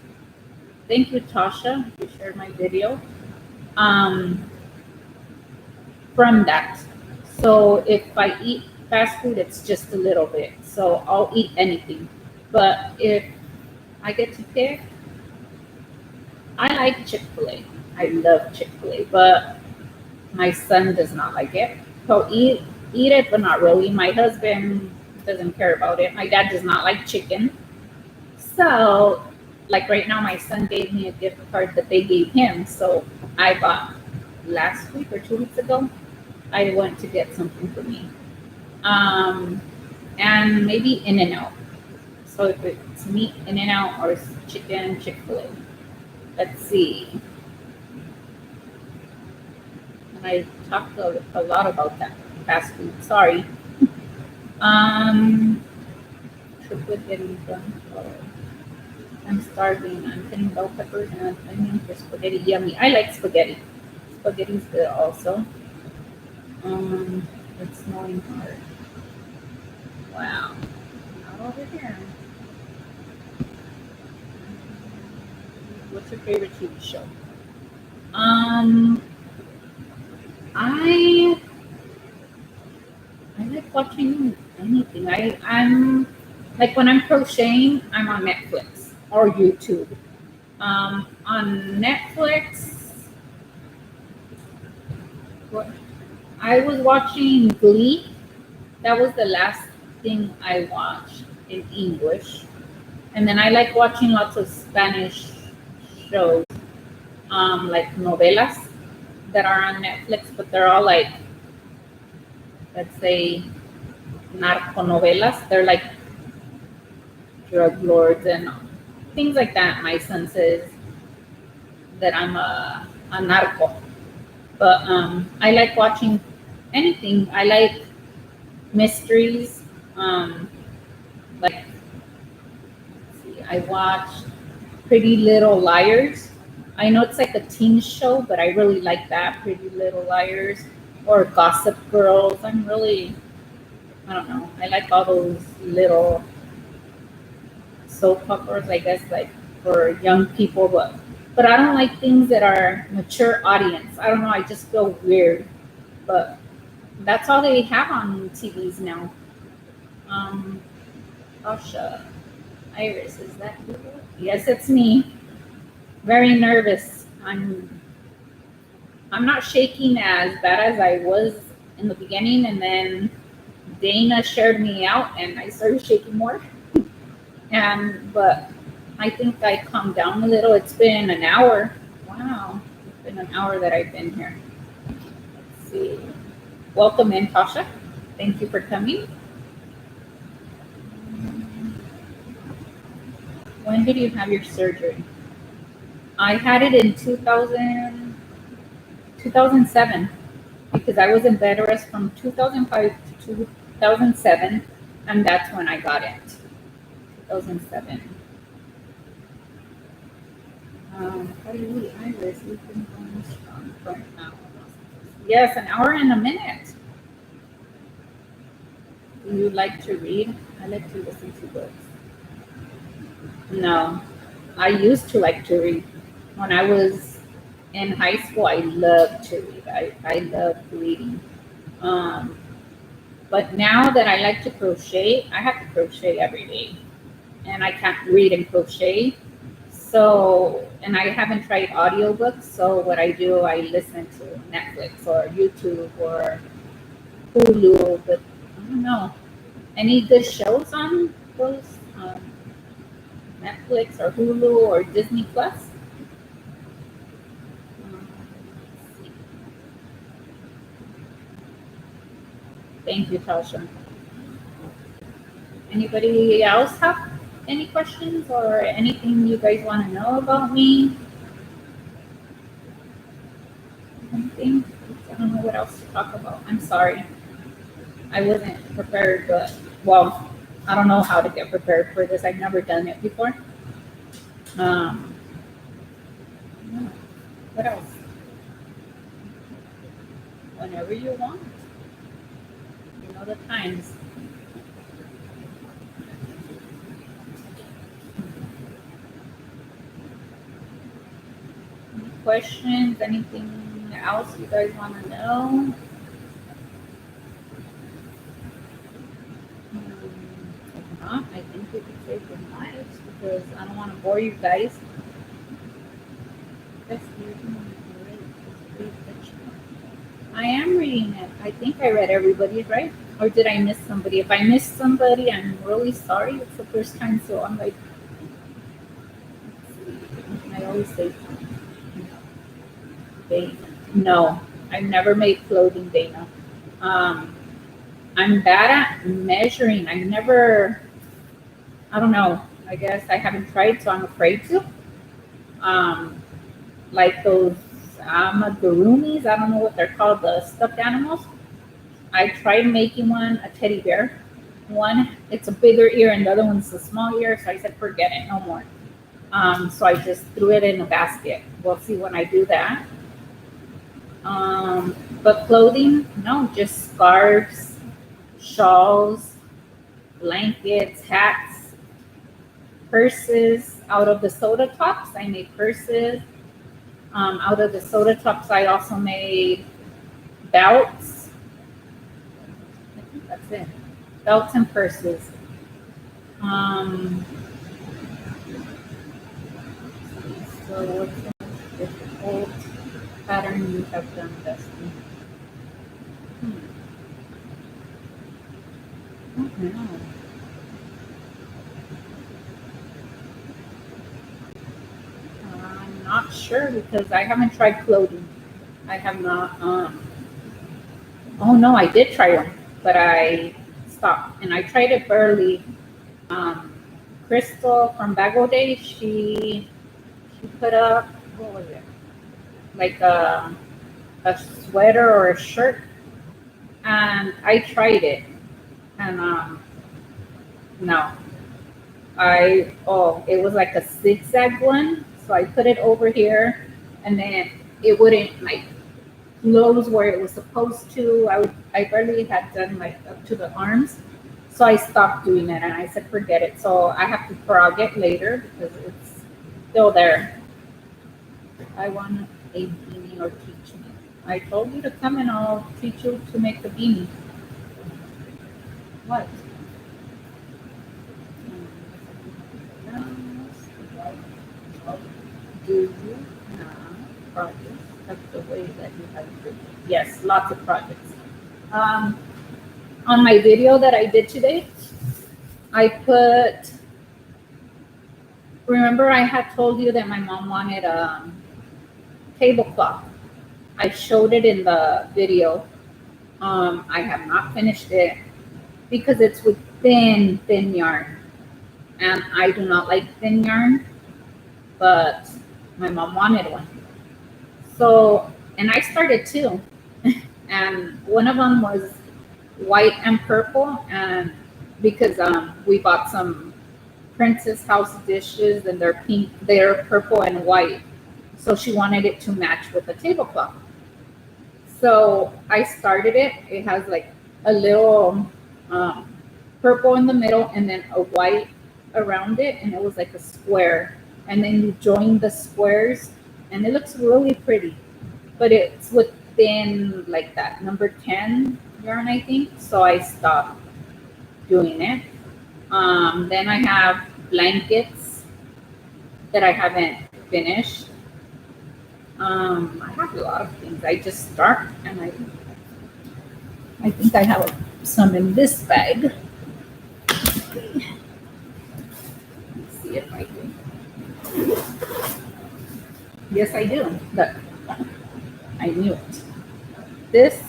thank you Tasha, you shared my video, from that. So if I eat fast food, it's just a little bit. So I'll eat anything. But if I get to pick, I like Chick-fil-A. I love Chick-fil-A, but my son does not like it. He'll eat it, but not really. My husband doesn't care about it. My dad does not like chicken. So, like right now, my son gave me a gift card that they gave him. So I bought last week or 2 weeks ago. I went to get something for me, and maybe In-N-Out. So if it's meat, In-N-Out, or chicken, Chick-fil-A. Let's see. And I talked a lot about that fast food. Sorry. Triplet getting done. Oh, I'm starving. I'm cutting bell peppers and onion for spaghetti. Yummy. I like spaghetti. Spaghetti's good also. It's snowing hard. Wow. Not over here. What's your favorite TV show? I like watching anything. I'm like when I'm crocheting, I'm on Netflix or YouTube. On Netflix, what I was watching Glee. That was the last thing I watched in English. And then I like watching lots of Spanish shows, like novelas that are on Netflix, but they're all like, let's say, narco novelas. They're like drug lords and things like that. My son says that I'm a narco. But I like watching anything. I like mysteries. Like, let's see, I watched Pretty Little Liars. I know it's like a teen show, but I really like that, Pretty Little Liars, or Gossip Girls. I don't know. I like all those little soap operas, I guess, like for young people, but I don't like things that are mature audience. I don't know. I just feel weird. but that's all they have on TVs now. Um, Tasha, Iris, is that you? Yes, it's me. Very nervous. I'm not shaking as bad as I was in the beginning, and then Dana shared me out, and I started shaking more. But I think I calmed down a little. It's been an hour. Wow, it's been an hour that I've been here. Let's see. Welcome in, Tasha. Thank you for coming. When did you have your surgery? I had it in 2007 because I was in bed rest from 2005 to 2007, and that's when I got it. 2007. How do you eat, Iris? You've been going strong for an hour. Yes, an hour and a minute. Do you like to read? I like to listen to books. No, I used to like to read. When I was in high school, I loved to read. I loved reading. Um, but now that I like to crochet, I have to crochet every day. And I can't read and crochet. So, and I haven't tried audiobooks. So what I do, I listen to Netflix or YouTube or Hulu. But I don't know. Any good shows on those Netflix or Hulu or Disney Plus? Thank you, Tasha. Anybody else have any questions or anything you guys want to know about me? Anything? I don't know what else to talk about. I'm sorry. I wasn't prepared, but well, I don't know how to get prepared for this. I've never done it before. Um, yeah. What else? Whenever you want. You know the times. Any questions? Anything else you guys want to know? If not, I think we can say good night because I don't want to bore you guys. I am reading it. I think I read everybody's, right? Or did I miss somebody? If I missed somebody, I'm really sorry. It's the first time, so I'm like, I always say, Dana. No, I've never made clothing, Dana. Um, I'm bad at measuring. I don't know. I guess I haven't tried, so I'm afraid to. Um, like those amigurumis, I don't know what they're called, the stuffed animals. I tried making one, a teddy bear. One, it's a bigger ear, and the other one's a small ear. So I said, forget it, no more. So I just threw it in a basket. We'll see when I do that. But clothing, no, just scarves, shawls, blankets, hats, purses. Out of the soda tops, I made purses. Out of the soda tops, I also made belts. I think that's it. Belts and purses. Um, so what's the most difficult pattern you have done, Dusty? I don't know. I'm not sure because I haven't tried clothing. I have not. Oh no, I did try one, but I stopped. And I tried it early. Um, Crystal from Bago Day, she put up, what was it? Like a sweater or a shirt, and I tried it, and no, it was like a zigzag one, so I put it over here, and then it wouldn't like close where it was supposed to. I barely had done like up to the arms, so I stopped doing it, and I said forget it. So I have to frog it later because it's still there. I want a beanie or teach me. I told you to come and I'll teach you to make the beanie. What? Do you have projects? That's the way that you have to. Yes, lots of projects. Um, on my video that I did today, I put. Remember, I had told you that my mom wanted a tablecloth. I showed it in the video. I have not finished it because it's with thin yarn, and I do not like thin yarn, but my mom wanted one. So, and I started two, and one of them was white and purple, and because we bought some Princess House dishes and they're pink, they're purple and white, so she wanted it to match with the tablecloth. So I started it. It has like a little um, purple in the middle and then a white around it, and it was like a square. And then you join the squares, and it looks really pretty. But it's within like that number 10 yarn, I think. So I stopped doing it. Then I have blankets that I haven't finished. I have a lot of things. I just start, and I think I have some in this bag. Let's see if I can. Yes, I do. Look, I knew it. This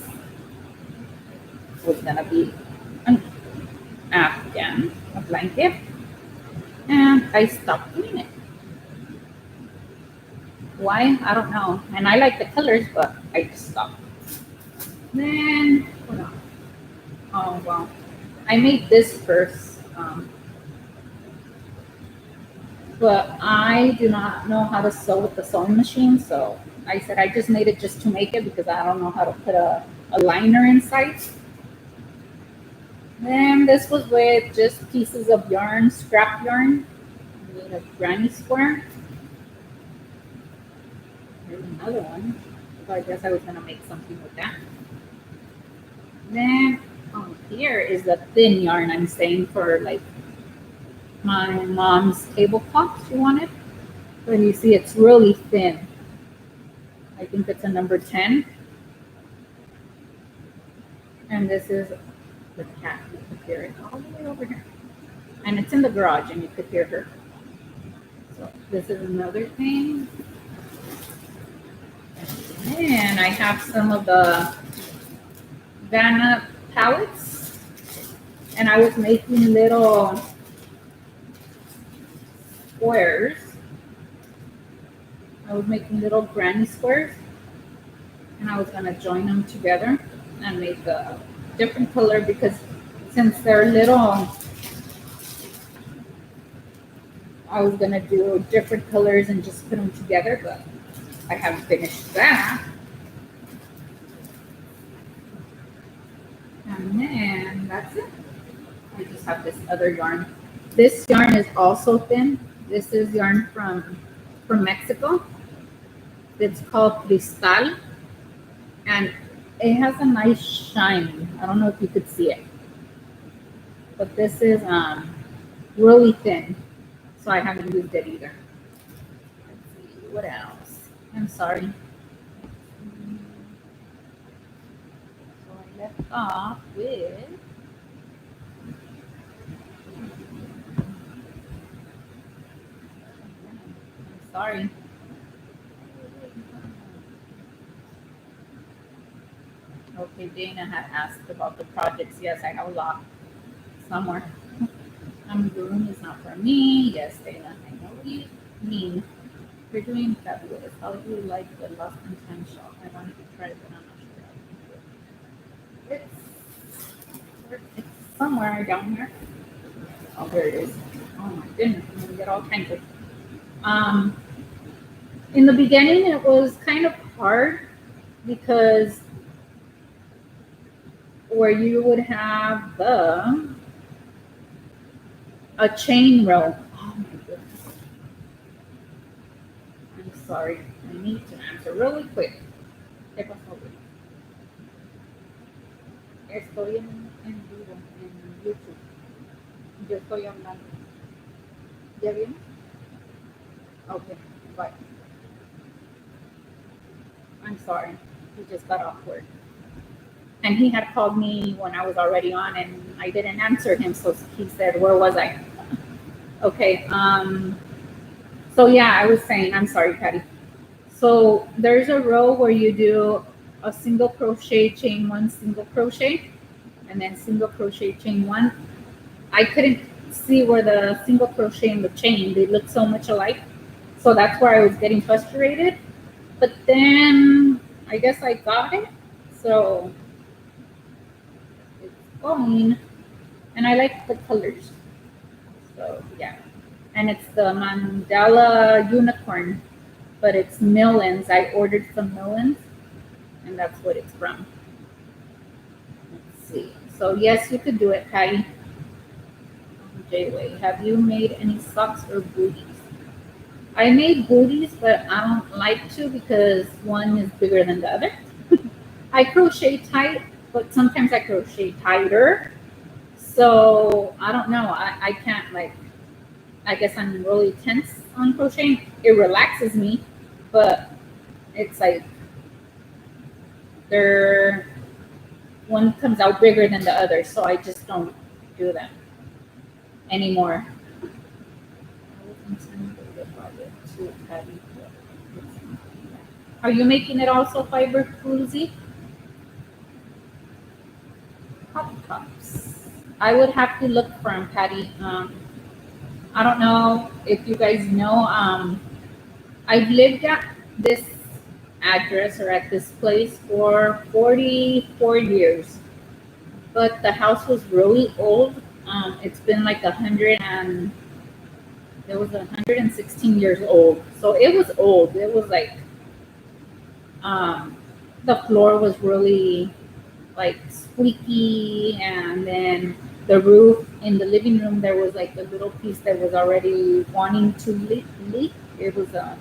was gonna be an Afghan, a blanket, and I stopped doing it. Why? I don't know. And I like the colors, but I just stopped. Then, hold on. Oh, well, I made this first, but I do not know how to sew with the sewing machine. So I said I just made it just to make it because I don't know how to put a liner inside. Then this was with just pieces of yarn, scrap yarn. I made a granny square. Here's another one. So I guess I was gonna make something with that. Then here is the thin yarn I'm saying for like my mom's tablecloth she wanted. But you see it's really thin. I think it's a number 10. And this is the cat. You could hear it all the way over here. And it's in the garage and you could hear her. So this is another thing. And I have some of the Vanna palettes. And I was making little squares. I was making little granny squares. And I was going to join them together and make a different color because since they're little, I was going to do different colors and just put them together, but I haven't finished that. And then that's it. I just have this other yarn. This yarn is also thin. This is yarn from Mexico. It's called Cristal. And it has a nice shine. I don't know if you could see it. But this is really thin. So I haven't used it either. Let's see, what else? I'm sorry. So I left off with I'm sorry. Okay, Dana had asked about the projects. Yes, I have a lot somewhere. The room is not for me. Yes, Dana, I know what you mean. You're doing fabulous. How do you like the Lost in Time shop? I wanted to try it, but I'm not sure. It's somewhere down here. Oh, there it is. Oh my goodness, I'm gonna get all tangled. Um, in the beginning, it was kind of hard because where you would have a chain row. Oh my goodness. I'm sorry. I need to answer really quick. Estoy en vivo en YouTube. Yo estoy hablando. ¿Ya bien? Okay, bye. I'm sorry. He just got off work. And he had called me when I was already on and I didn't answer him. So he said, where was I? Okay. So yeah, I was saying, I'm sorry, Patty. So there's a row where you do a single crochet, chain one, single crochet, and then single crochet, chain one. I couldn't see where the single crochet and the chain, they look so much alike. So that's where I was getting frustrated. But then I guess I got it. So it's going. And I like the colors. So yeah. And it's the Mandala unicorn, but it's Millens. I ordered some Millens, and that's what it's from. Let's see. So yes, you could do it, Patty. Jayway, have you made any socks or booties? I made booties, but I don't like to because one is bigger than the other. I crochet tight, but sometimes I crochet tighter. So I don't know. I can't like, I guess I'm really tense on crocheting. It relaxes me, but it's like they're one comes out bigger than the other, so I just don't do them anymore. Are you making it also fiber fluzy? Hot cups. I would have to look for them, Patty. I don't know if you guys know. I've lived at this address or at this place for 44 years, but the house was really old. It's been like 100 and it was 116 years old, so it was old. It was like the floor was really like squeaky, and then the roof in the living room there was like a little piece that was already wanting to leak. It was a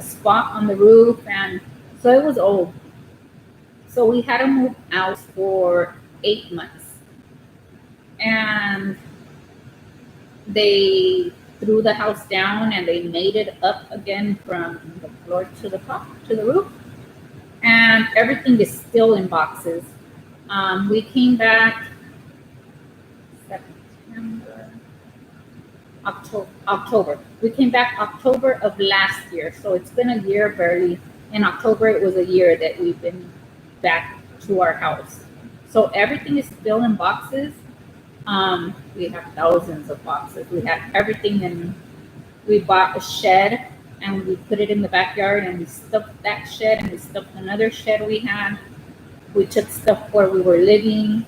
spot on the roof, and so it was old. So we had to move out for 8 months, and they threw the house down and they made it up again from the floor to the top to the roof, and everything is still in boxes. We came back September, October. We came back October of last year, so it's been a year barely. In October, it was a year that we've been back to our house. So everything is still in boxes. We have thousands of boxes. We have everything in. We bought a shed and we put it in the backyard, and we stuffed that shed, and we stuffed another shed we had. We took stuff where we were living.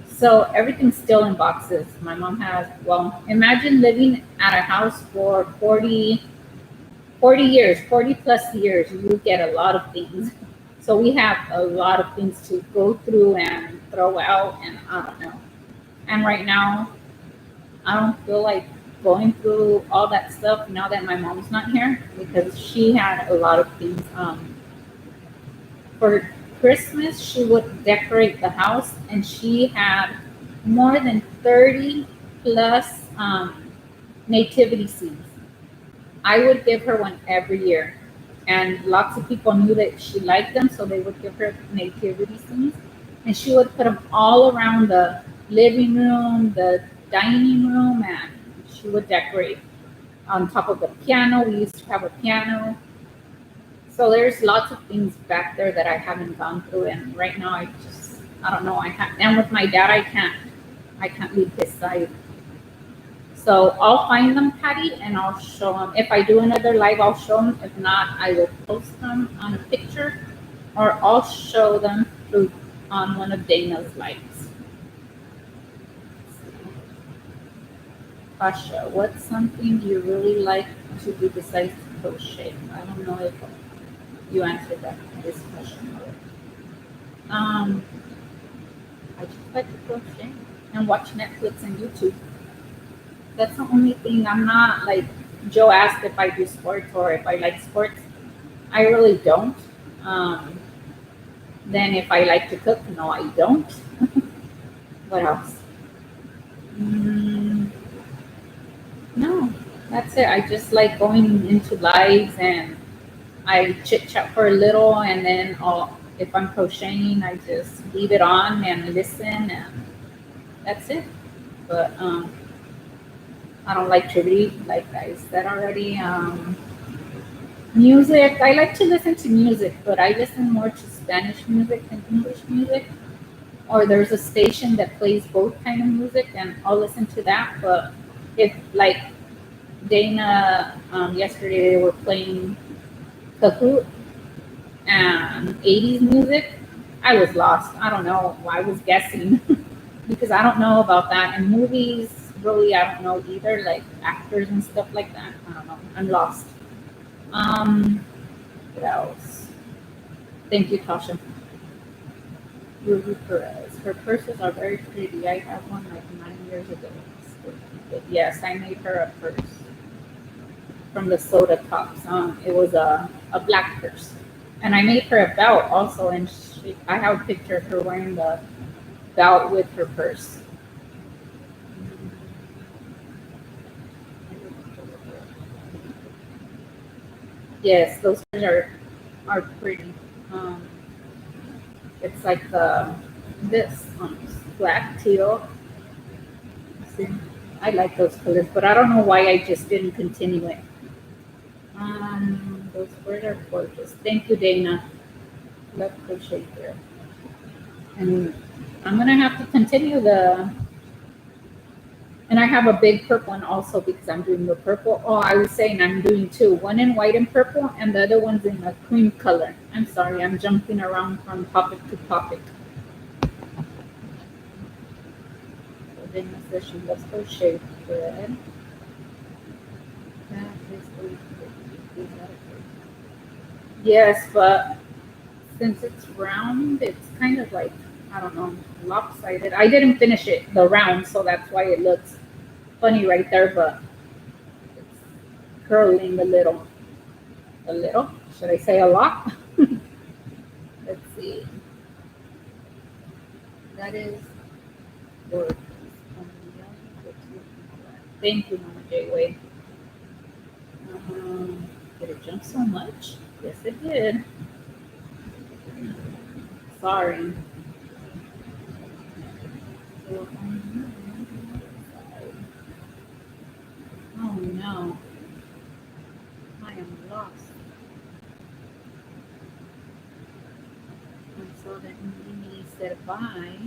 So everything's still in boxes. My mom has, well, imagine living at a house for 40 years, 40 plus years. You get a lot of things. So we have a lot of things to go through and throw out, and I don't know. And right now, I don't feel like going through all that stuff now that my mom's not here, because she had a lot of things. For Christmas, she would decorate the house, and she had more than 30 plus nativity scenes. I would give her one every year, and lots of people knew that she liked them, so they would give her nativity scenes, and she would put them all around the living room, the dining room, and she would decorate on top of the piano. We used to have a piano. So there's lots of things back there that I haven't gone through, and right now I don't know. I can't. And with my dad, I can't leave his side. So I'll find them, Patty, and I'll show them. If I do another live, I'll show them. If not, I will post them on a picture, or I'll show them through on one of Dana's lives. Pasha, what's something you really like to do besides crochet? I don't know if you answered this question already. I just like to crochet and watch Netflix and YouTube. That's the only thing. I'm not like, Joe asked if I do sports or if I like sports. I really don't. Then if I like to cook, no, I don't. What else? Mm, no, that's it. I just like going into lives and I chit chat for a little, and then if I'm crocheting, I just leave it on and listen, and that's it. But I don't like to read, like I said already. Music, I like to listen to music, but I listen more to Spanish music than English music. Or there's a station that plays both kind of music, and I'll listen to that. But if like Dana yesterday, they were playing Kahoot and 80s music, I was lost. I don't know. I was guessing because I don't know about that. And movies, really, I don't know either, like actors and stuff like that. I don't know. I'm lost. Um, what else? Thank you, Tasha. Ruby Perez. Her purses are very pretty. I have one like 9 years ago. But yes, I made her a purse from the Soda Tops. It was a black purse. And I made her a belt also, and I have a picture of her wearing the belt with her purse. Yes, those are pretty. Um, it's like this black teal. See, I like those colors, but I don't know why I just didn't continue it. Those words are gorgeous. Thank you, Dana. Love crochet here. And I'm gonna have to continue and I have a big purple one also because I'm doing the purple. Oh, I was saying I'm doing two, one in white and purple, and the other one's in a cream color. I'm sorry, I'm jumping around from topic to topic. So Dana says she loves crochet thread. That is very pretty. Is that okay? Yes, but since it's round, it's kind of like, I don't know, lopsided. I didn't finish it, the round, so that's why it looks funny right there, but it's curling a little. A little? Should I say a lot? Let's see. That is gorgeous. Thank you, Mama J-Way. Did it jump so much? Yes, it did. Sorry. Oh no, I am lost. And so that Mimi said bye.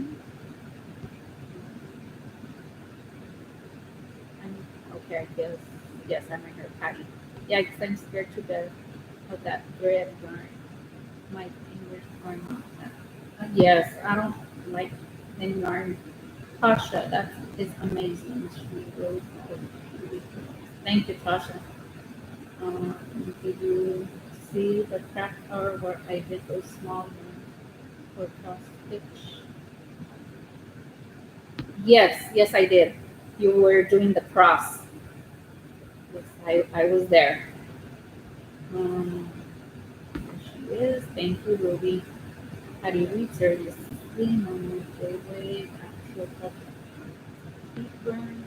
Okay, I guess. Yes, I'm right here, Patty. Yeah, because I'm scared to death of that thread yarn. My fingers are not that. Yes, I don't like thin yarn. Tasha, that is amazing. She really good. Thank you, Tasha. Did you see the crack or where I did those small ones for cross stitch? Yes, yes, I did. You were doing the cross. Yes, I was there. There she is. Thank you, Ruby. How do you read seriously? Mama J-Way, actual touch burn.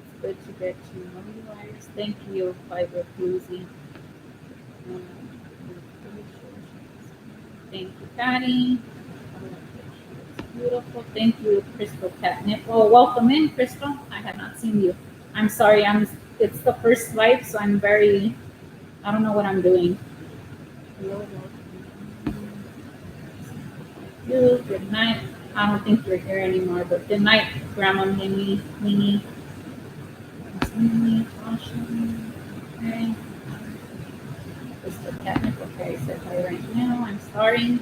It's good to get to know you guys. Thank you, Fiber Fluzy. Um, Thank you, Patty. Beautiful. Thank you, Crystal Catnip. Oh, welcome in, Crystal. I have not seen you. I'm sorry. It's the first live, so I'm very. I don't know what I'm doing. Hello, you. Good night. I don't think you're here anymore, but good night, Grandma Mimi. Mimi. Mimi. Caution. Okay. Crystal Catnip. Okay, I said hi right now. I'm starting.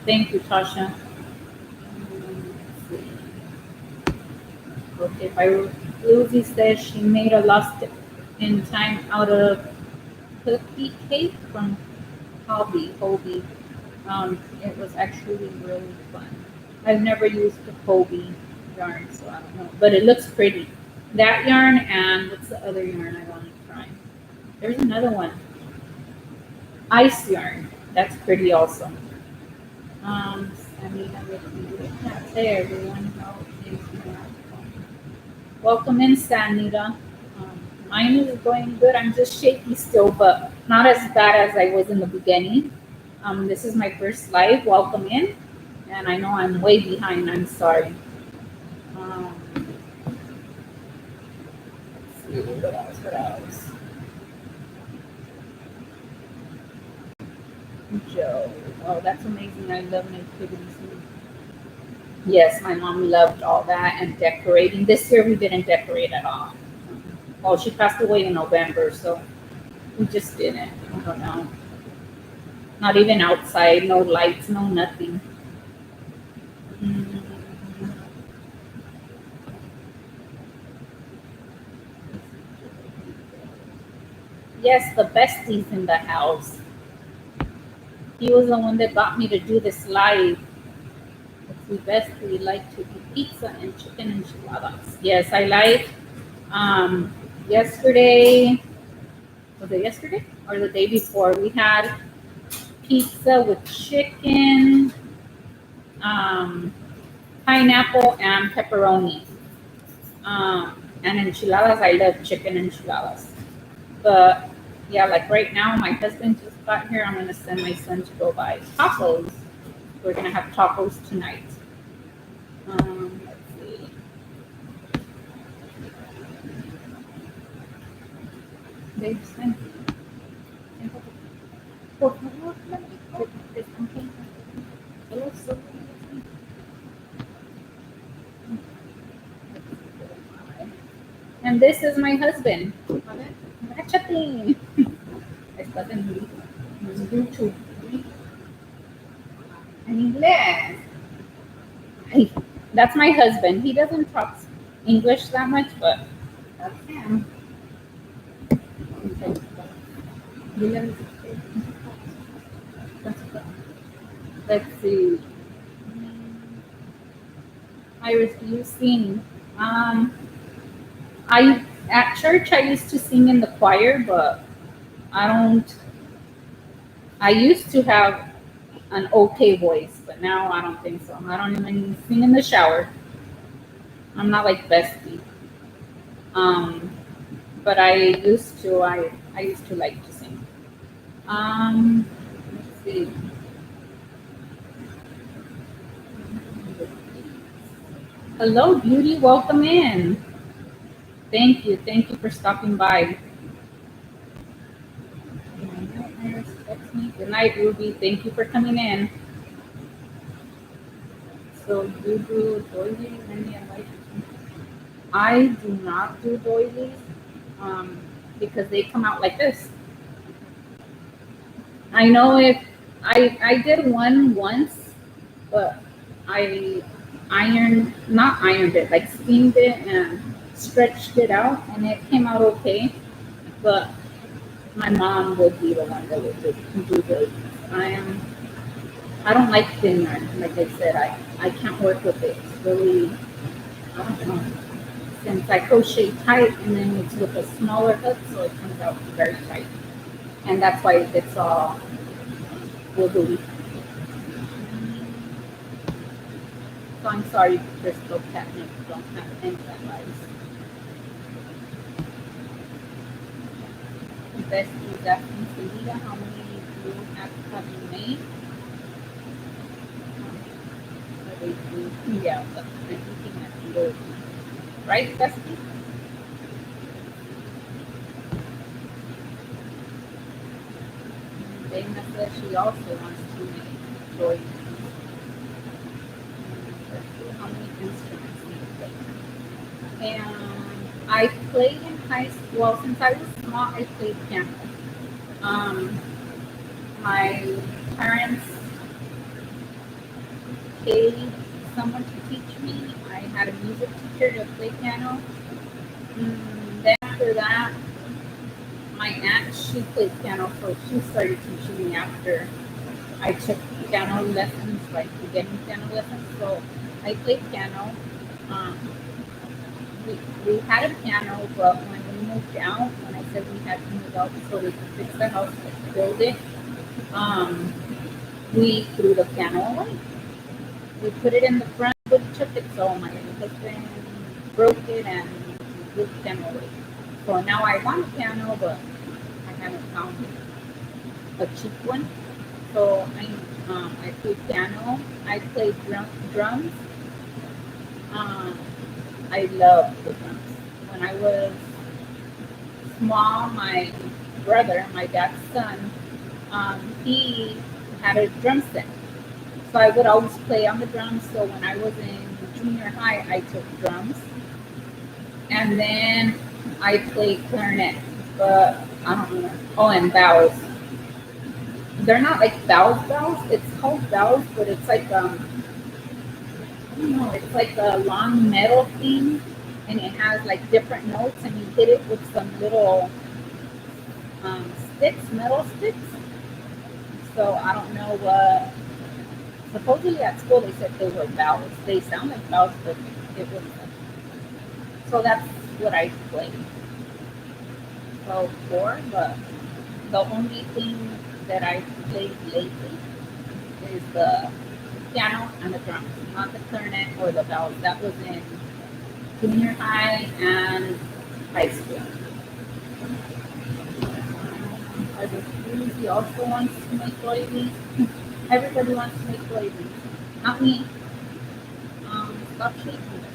Thank you, Tasha. Okay, by Lucy says she made a lost in time out of cookie cake from Hobby. It was actually really fun. I've never used the Hobby yarn, so I don't know, but it looks pretty. That yarn and what's the other yarn I want to try? There's another one, ice yarn. That's pretty also. I mean, I can't say everyone how things are. Welcome in, Sanita. Mine is going good. I'm just shaky still, but not as bad as I was in the beginning. This is my first live. Welcome in. And I know I'm way behind. I'm sorry. Um, let's see, what else? What else? Joe. Oh, that's amazing. I love nativities. Yes, my mom loved all that and decorating. This year we didn't decorate at all. Oh, she passed away in November, so we just didn't. I don't know. Not even outside, no lights, no nothing. Mm, yes, the bestie's in the house. He was the one that got me to do this live. The bestie like to eat pizza and chicken enchiladas. Yes, I like. Um, yesterday, was it yesterday or the day before? We had pizza with chicken, um, pineapple, and pepperoni. And enchiladas. I love chicken enchiladas. But yeah, like right now, my husband just got here. I'm gonna send my son to go buy tacos. We're gonna have tacos tonight. Let's see. They sent. Por favor, and this is my husband. Machete. Estás en YouTube. En inglés. Ay, that's my husband. He doesn't talk English that much, but that's him. Okay. Let's see. Iris, do you sing? I at church I used to sing in the choir, but I don't. I used to have an okay voice, but now I don't think so. I don't even sing in the shower. I'm not like Bestie. Um, but I used to. I used to like to sing. Let's see. Hello, beauty. Welcome in. Thank you. Thank you for stopping by. Good night, Ruby. Thank you for coming in. So you do doilies and like I do not do doilies because they come out like this. I know if I did one once, but I not ironed it, like steamed it and stretched it out, and it came out okay. But my mom would be the one that would do doilies. I am. I don't like thin yarn. Like I said, I can't work with it. It's really, I don't know. Since I crochet tight and then it's with a smaller hook, so it comes out very tight. And that's why it's all wiggly. So I'm sorry, Crystal Catnip, don't have any advice. Best is asking Selena, how many have you made? Yeah, but I'm looking at the right, Bestie? Dana says she also wants to make joy. How many instruments do you play? And I played in high school. Well, since I was small, I played piano. Um, my parents paid someone to teach me. I had a music teacher to play piano. Then after that, my aunt, she played piano, so she started teaching me after I took piano lessons, like beginning piano lessons. So I played piano. Um, we had a piano, but when we moved out, when I said we had to move out so we could fix the house, like build it, um, we threw the piano away. We put it in the front wood chip it, so my husband broke it and threw the piano away. So now I want a piano, but I haven't found a cheap one. So I play piano. I play drums. Um, I love the drums. When I was small, my brother, my dad's son, he had a drum set. So I would always play on the drums. So when I was in junior high, I took drums. And then I played clarinet. But I don't know. Oh, and bells. They're not like bells. It's called bells, but it's like I don't know, it's like a long metal thing, and it has like different notes, and you hit it with some little metal sticks. So I don't know what. Supposedly at school they said they were bells. They sound like bells, but it wasn't. So that's what I played. So four, but the only thing that I played lately is the piano and the drums, not the clarinet or the bells. That was in junior high and high school. I refuse. He also wants to make doilies. Everybody wants to make doilies. Not me. Stop shaking.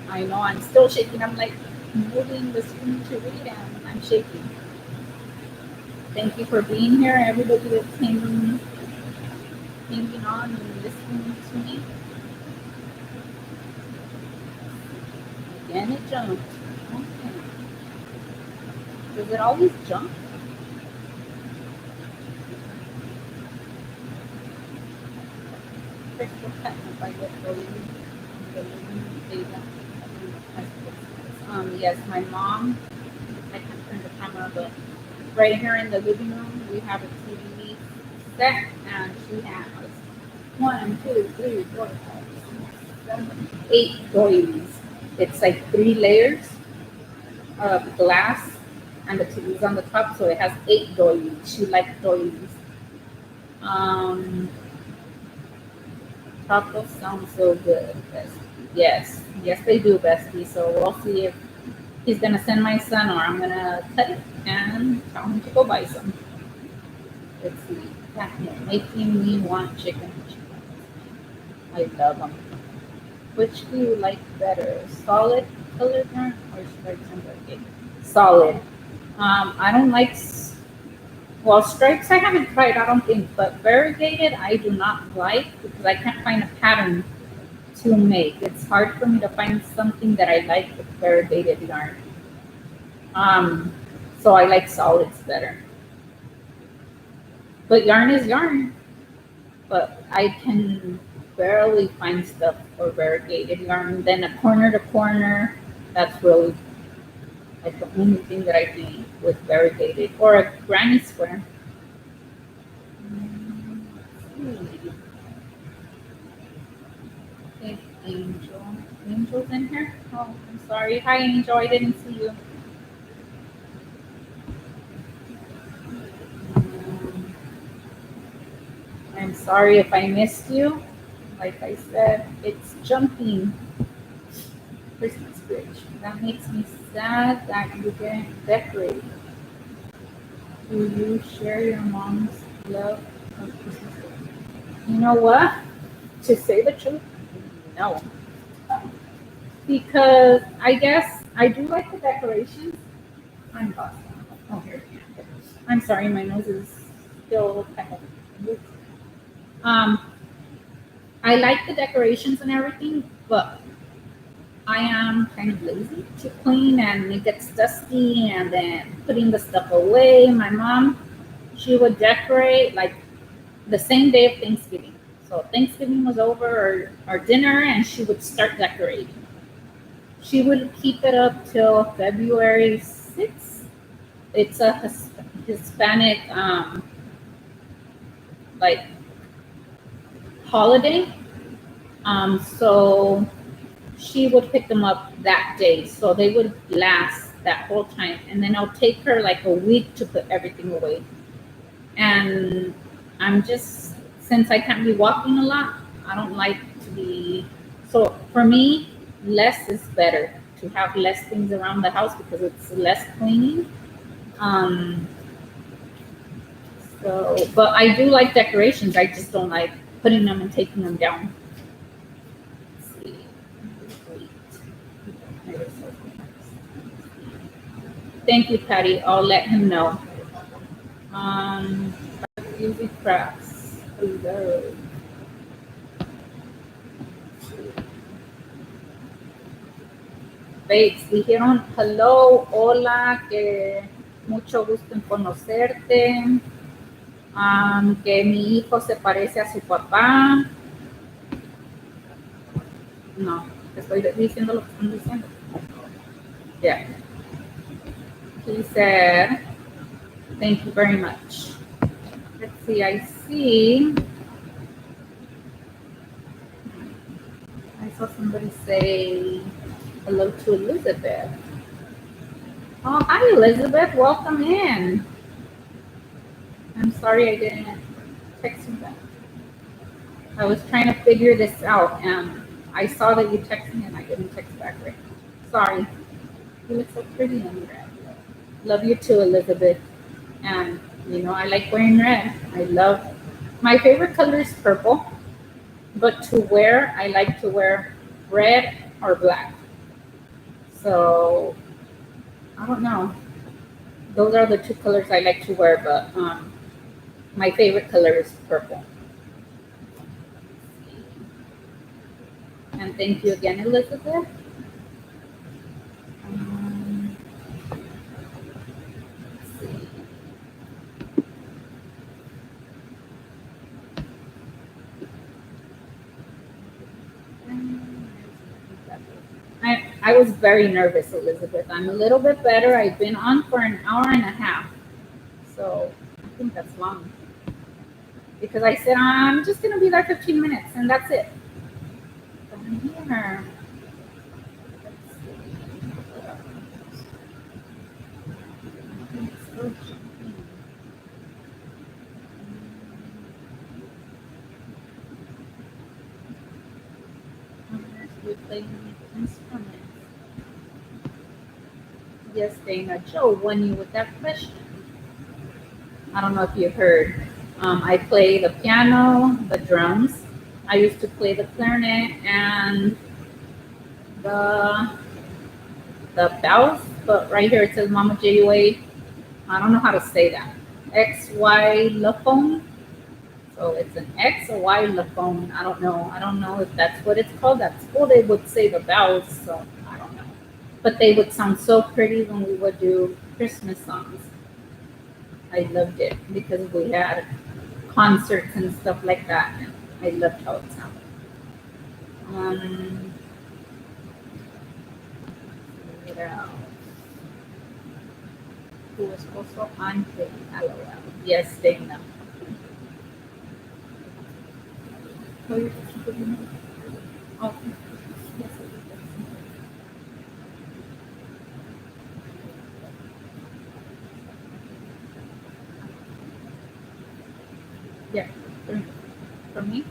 I know I'm still shaking. I'm like moving the screen to read and I'm shaking. Thank you for being here, everybody that's hanging on and listening to me. Again, it jumped. Okay. Does it always jump? Crystal Catnip, I get the living data. Yes, my mom, I can't turn the camera, but right here in the living room, we have a TV set, and she has 1, 2, 3, 4, 5, 6, 7, 8 doilies. It's like 3 layers of glass, and the TV's on the top, so it has 8 doilies. She likes doilies. Tacos sound so good, bestie. Yes, they do, bestie. So we'll see if he's gonna send my son or I'm gonna cut it and tell him to go buy some. Let's see. Making me want chicken. I love them. Which do you like better, solid colored one or stripes and variegated? Solid. I don't like. Well, stripes I haven't tried. I don't think, but variegated I do not like because I can't find a pattern to make. It's hard for me to find something that I like with variegated yarn. So I like solids better. But yarn is yarn. But I can barely find stuff for variegated yarn. Then a corner to corner, that's really like the only thing that I do with variegated or a granny square. Okay, Angel. Angel's in here? Oh, I'm sorry. Hi, Angel. I didn't see you. I'm sorry if I missed you. Like I said, it's jumping. Christmas bridge. That makes me sad that you didn't decorate. Do you share your mom's love of Christmas? You know what? To say the truth, no. Because I guess I do like the decorations. I'm lost. Oh, here. I'm sorry, my nose is still kind of. Um, I like the decorations and everything, but I am kind of lazy to clean and it gets dusty and then putting the stuff away. My mom, she would decorate like the same day of Thanksgiving. So Thanksgiving was over or dinner and she would start decorating. She would keep it up till February 6th. It's a Hispanic like holiday. So she would pick them up that day. So they would last that whole time. And then it'll take her like a week to put everything away. And I'm just since I can't be walking a lot, I don't like to be, so for me, less is better, to have less things around the house because it's less cleaning. Um, but I do like decorations. I just don't like putting them and taking them down. Let's see. Thank you, Patty. I'll let him know. Um, Easy crafts. Hello. Babes, dijeron hello, hola, que mucho gusto en conocerte, que mi hijo se parece a su papá. No, estoy diciendo lo que están diciendo. Yeah. He said, thank you very much. Let's see, I saw somebody say hello to Elizabeth. Oh, hi, Elizabeth. Welcome in. I'm sorry I didn't text you back. I was trying to figure this out, and I saw that you texted me, and I didn't text back right. Sorry. You look so pretty in red. Love you too, Elizabeth. And, I like wearing red. My favorite color is purple, but to wear, I like to wear red or black. So, I don't know. Those are the two colors I like to wear, but my favorite color is purple. And thank you again, Elizabeth. Let's see. I was very nervous, Elizabeth. I'm a little bit better. I've been on for an hour and a half. So I think that's long. Because I said, I'm just going to be there 15 minutes, and that's it. But I'm here. Playing instruments. Yes, Dana. Joe won you with that question. I don't know if you heard. I play the piano, the drums. I used to play the clarinet and the bells, but right here it says Mama JUA. I don't know how to say that. Xylophone. So it's an X or Y phone. I don't know. I don't know if that's what it's called. At school they would say the bells, so I don't know. But they would sound so pretty when we would do Christmas songs. I loved it because we had concerts and stuff like that. And I loved how it sounded. What else? Tu esposo Ángel, LOL. Yes, Dana. Oh, yes. Yeah, for me,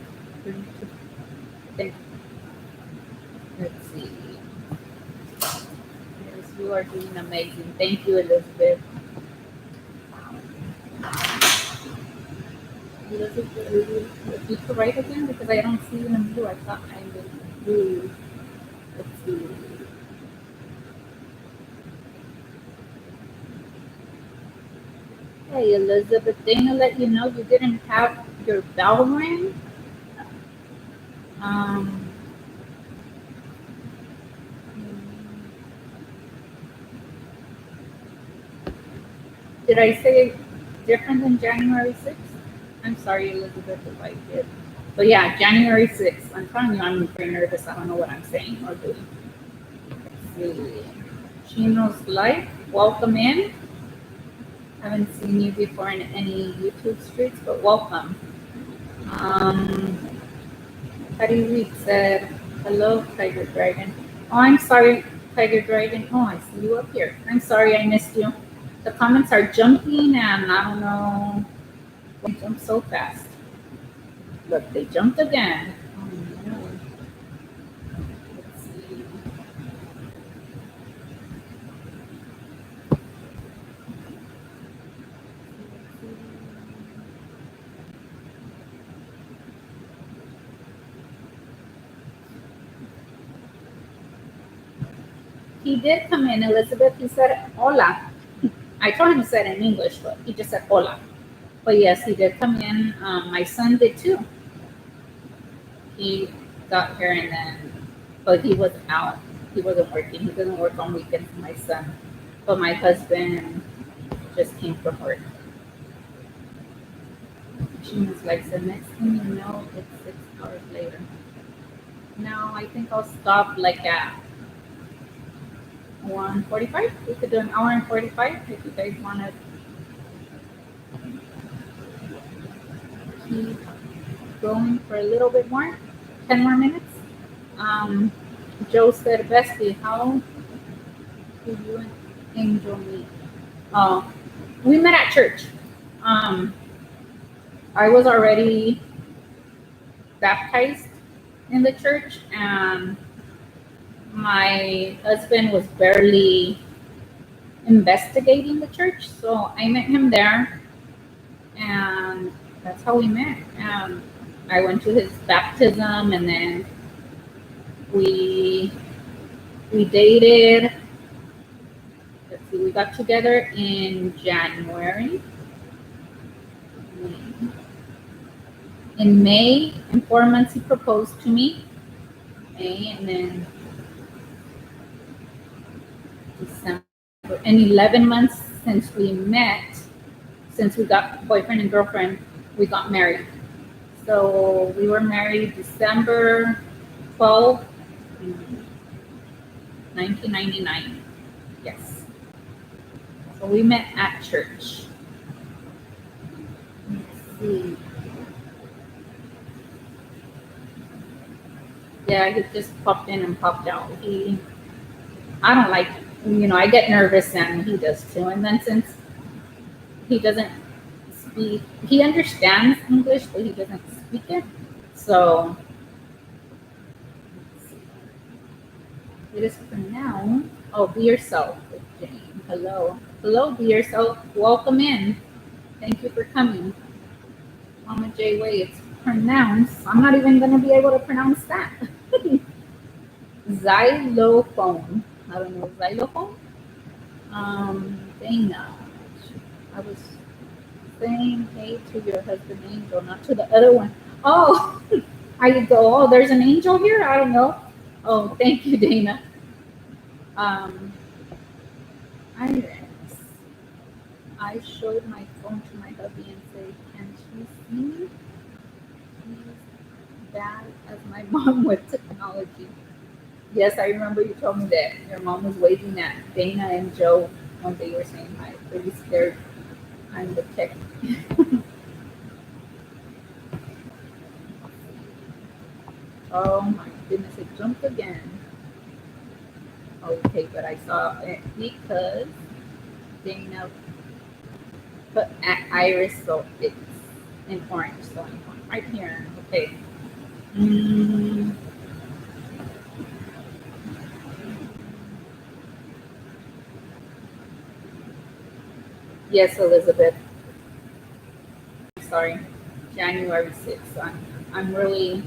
let's see. Yes, you are doing amazing. Thank you, Elizabeth. Elizabeth, if you could write again because I don't see you in blue. I thought I was blue. Let's see. Hey, Elizabeth, Dana let you know you didn't have your bell ring. Did I say different than January 6th? I'm sorry, Elizabeth, if I did. But yeah, January 6th. I'm telling you, I'm very nervous. I don't know what I'm saying or doing. Let's see. Chino's Life, welcome in. Haven't seen you before in any YouTube streets, but welcome. Patty Reed said, hello, Tiger Dragon. Oh, I'm sorry, Tiger Dragon. Oh, I see you up here. I'm sorry I missed you. The comments are jumping and I don't know. They jump so fast. Look, they jumped again. Oh, no. Let's see. He did come in, Elizabeth. He said, hola. I told him to say it in English, but he just said hola. But yes, he did come in. My son did too. He got here and then, but he was out. He wasn't working. He doesn't work on weekends, my son. But my husband just came from work. She was like, the next thing you know, it's 6 hours later. No, I think I'll stop like at 1:45. We could do an hour and 45 if you guys want to keep going for a little bit more, 10 more minutes. Um, Joe said, Bestie, how did you and Angel meet? Oh, we met at church. Um, I was already baptized in the church, and my husband was barely investigating the church. So I met him there, and that's how we met. I went to his baptism, and then we we dated. Let's see, we got together in January. In May, in 4 months, he proposed to me. May, and then December. In 11 months since we met, since we got boyfriend and girlfriend, we got married. So we were married December 12th, 1999. Yes. So we met at church. Let's see. Yeah, he just popped in and popped out. I don't like, I get nervous and he does too. And then since he doesn't speak, he understands English, but he doesn't speak it. So it is pronounced, oh, be yourself with Jane. Hello. Hello, be yourself. Welcome in. Thank you for coming. Mama J Way, it's pronounced. I'm not even going to be able to pronounce that. Xylophone. I don't know, xylophone? Dana. I was saying hey to your husband Angel, not to the other one. Oh, I go, oh, there's an angel here? I don't know. Oh, thank you, Dana. Iris. I showed my phone to my hubby and said, can she see me? He's bad as my mom with technology. Yes, I remember you told me that your mom was waving at Dana and Joe when they were saying hi. Pretty scared. I'm the tech. Oh my goodness, it jumped again. Okay, but I saw it because Dana put Iris, so it's in orange. So I'm right here. Okay. Yes, Elizabeth. Sorry, January 6th. I'm really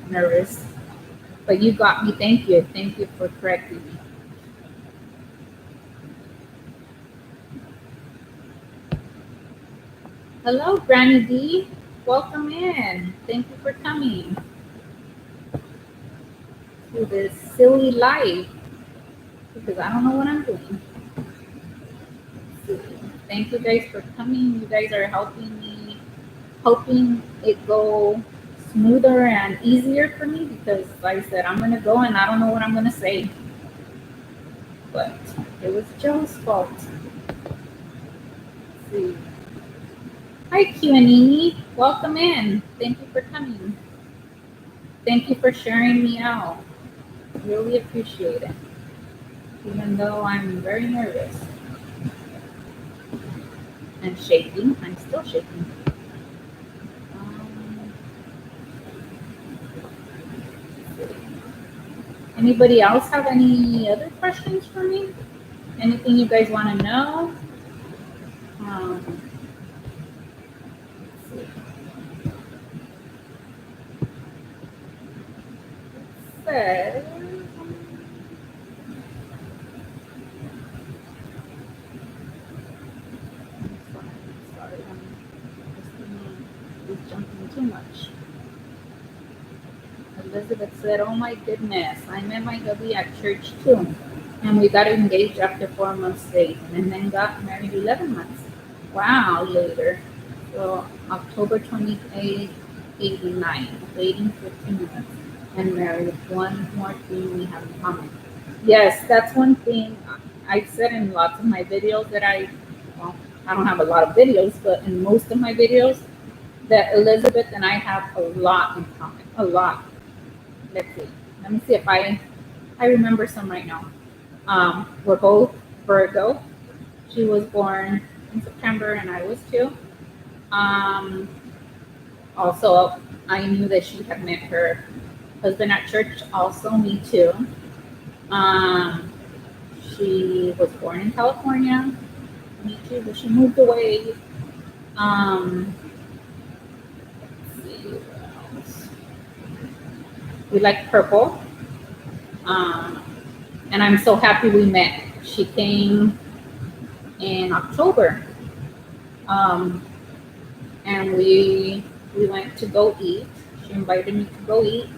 nervous, but you got me. Thank you. Thank you for correcting me. Hello, Granny D. Welcome in. Thank you for coming to this silly life because I don't know what I'm doing. Thank you guys for coming. You guys are helping me, helping it go smoother and easier for me because, like I said, I'm going to go and I don't know what I'm going to say. But it was Joe's fault. Let's see. Hi, Q&E. Welcome in. Thank you for coming. Thank you for sharing me out. Really appreciate it. Even though I'm very nervous and shaking, I'm still shaking. Anybody else have any other questions for me? Anything you guys want to know? Um, let's see. Says, sorry, this thing is jumping too much. Elizabeth said, "Oh my goodness, I met my hubby at church too. And we got engaged after 4 months dating and then got married 11 months. Wow, later. So October 28th, 89, dating 15 months and married. One more thing we have in common." Yes, that's one thing I've said in lots of my videos that well, I don't have a lot of videos, but in most of my videos, that Elizabeth and I have a lot in common. A lot. Let's see. Let me see if I remember some right now. We're both Virgo. She was born in September, and I was too. Um, Also, I knew that she had met her husband at church. Also, me too. Um, she was born in California. Me too, but she moved away. Um, let's see what else. We like purple. Um, and I'm so happy we met. She came in October, um, and we went to go eat. She invited me to go eat,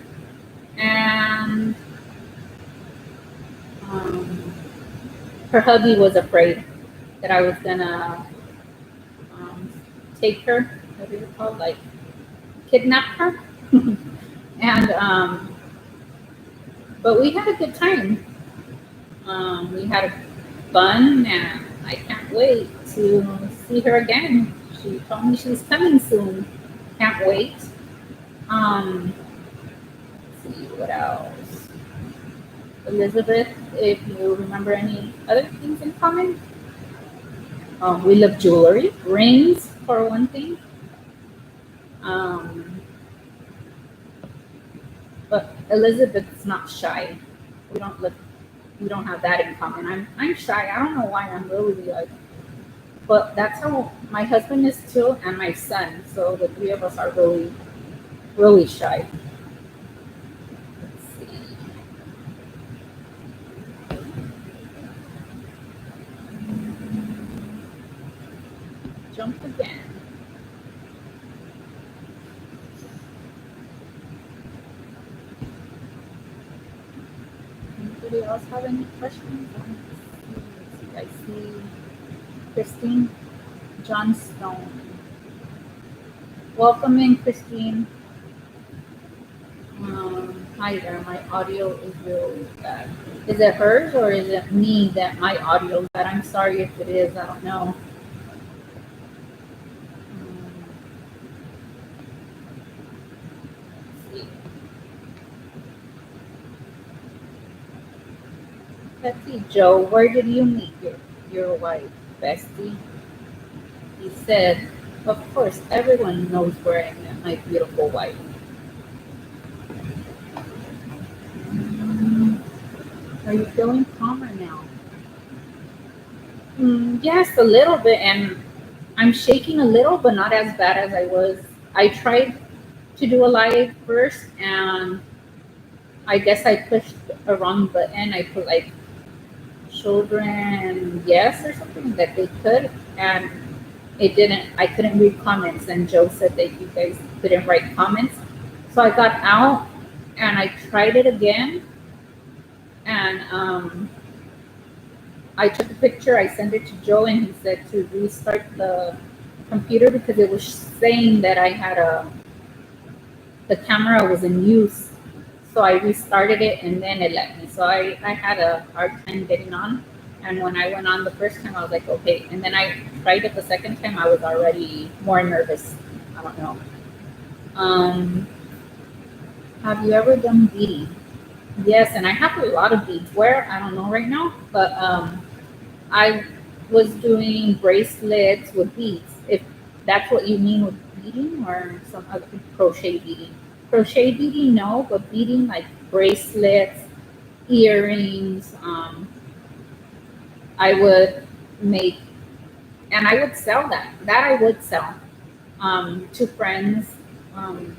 and um, her hubby was afraid that I was gonna take her. What is it called? Like kidnap her. And but we had a good time. We had fun, and I can't wait to see her again. She told me she's coming soon. Can't wait. Um, let's see what else. Elizabeth, if you remember any other things in common, we love jewelry, rings for one thing. Um, but Elizabeth's not shy. We don't look. We don't have that in common. I'm shy. I don't know why. I'm really like, but that's how my husband is too, and my son. So the three of us are really shy. Let's see. Jump again. Anybody else have any questions? I see Christine Johnstone. Welcome in, Christine. Hi there. My audio is really bad. Is it hers or is it me that my audio is bad? I'm sorry if it is. I don't know. Let's see, Joe. Where did you meet your wife, Bestie? He said, "Of course, everyone knows where I met my beautiful wife." Are you feeling calmer now? Yes, a little bit, and I'm shaking a little, but not as bad as I was. I tried to do a live first, and I guess I pushed a wrong button. I put like children yes or something that they could, and it didn't. I couldn't read comments, and Joe said that you guys couldn't write comments. So I got out and I tried it again, and I took a picture. I sent it to Joe, and he said to restart the computer because it was saying that the camera was in use. So I restarted it, and then it let me. So I had a hard time getting on. And when I went on the first time, I was like, okay. And then I tried it the second time. I was already more nervous. I don't know. Um, have you ever done beading? Yes, and I have a lot of beads. Where? I don't know right now. But I was doing bracelets with beads. If that's what you mean with beading or some other crochet beading. Crochet beading, no, but beading like bracelets, earrings. I would make, and I would sell that. That I would sell to friends. Um,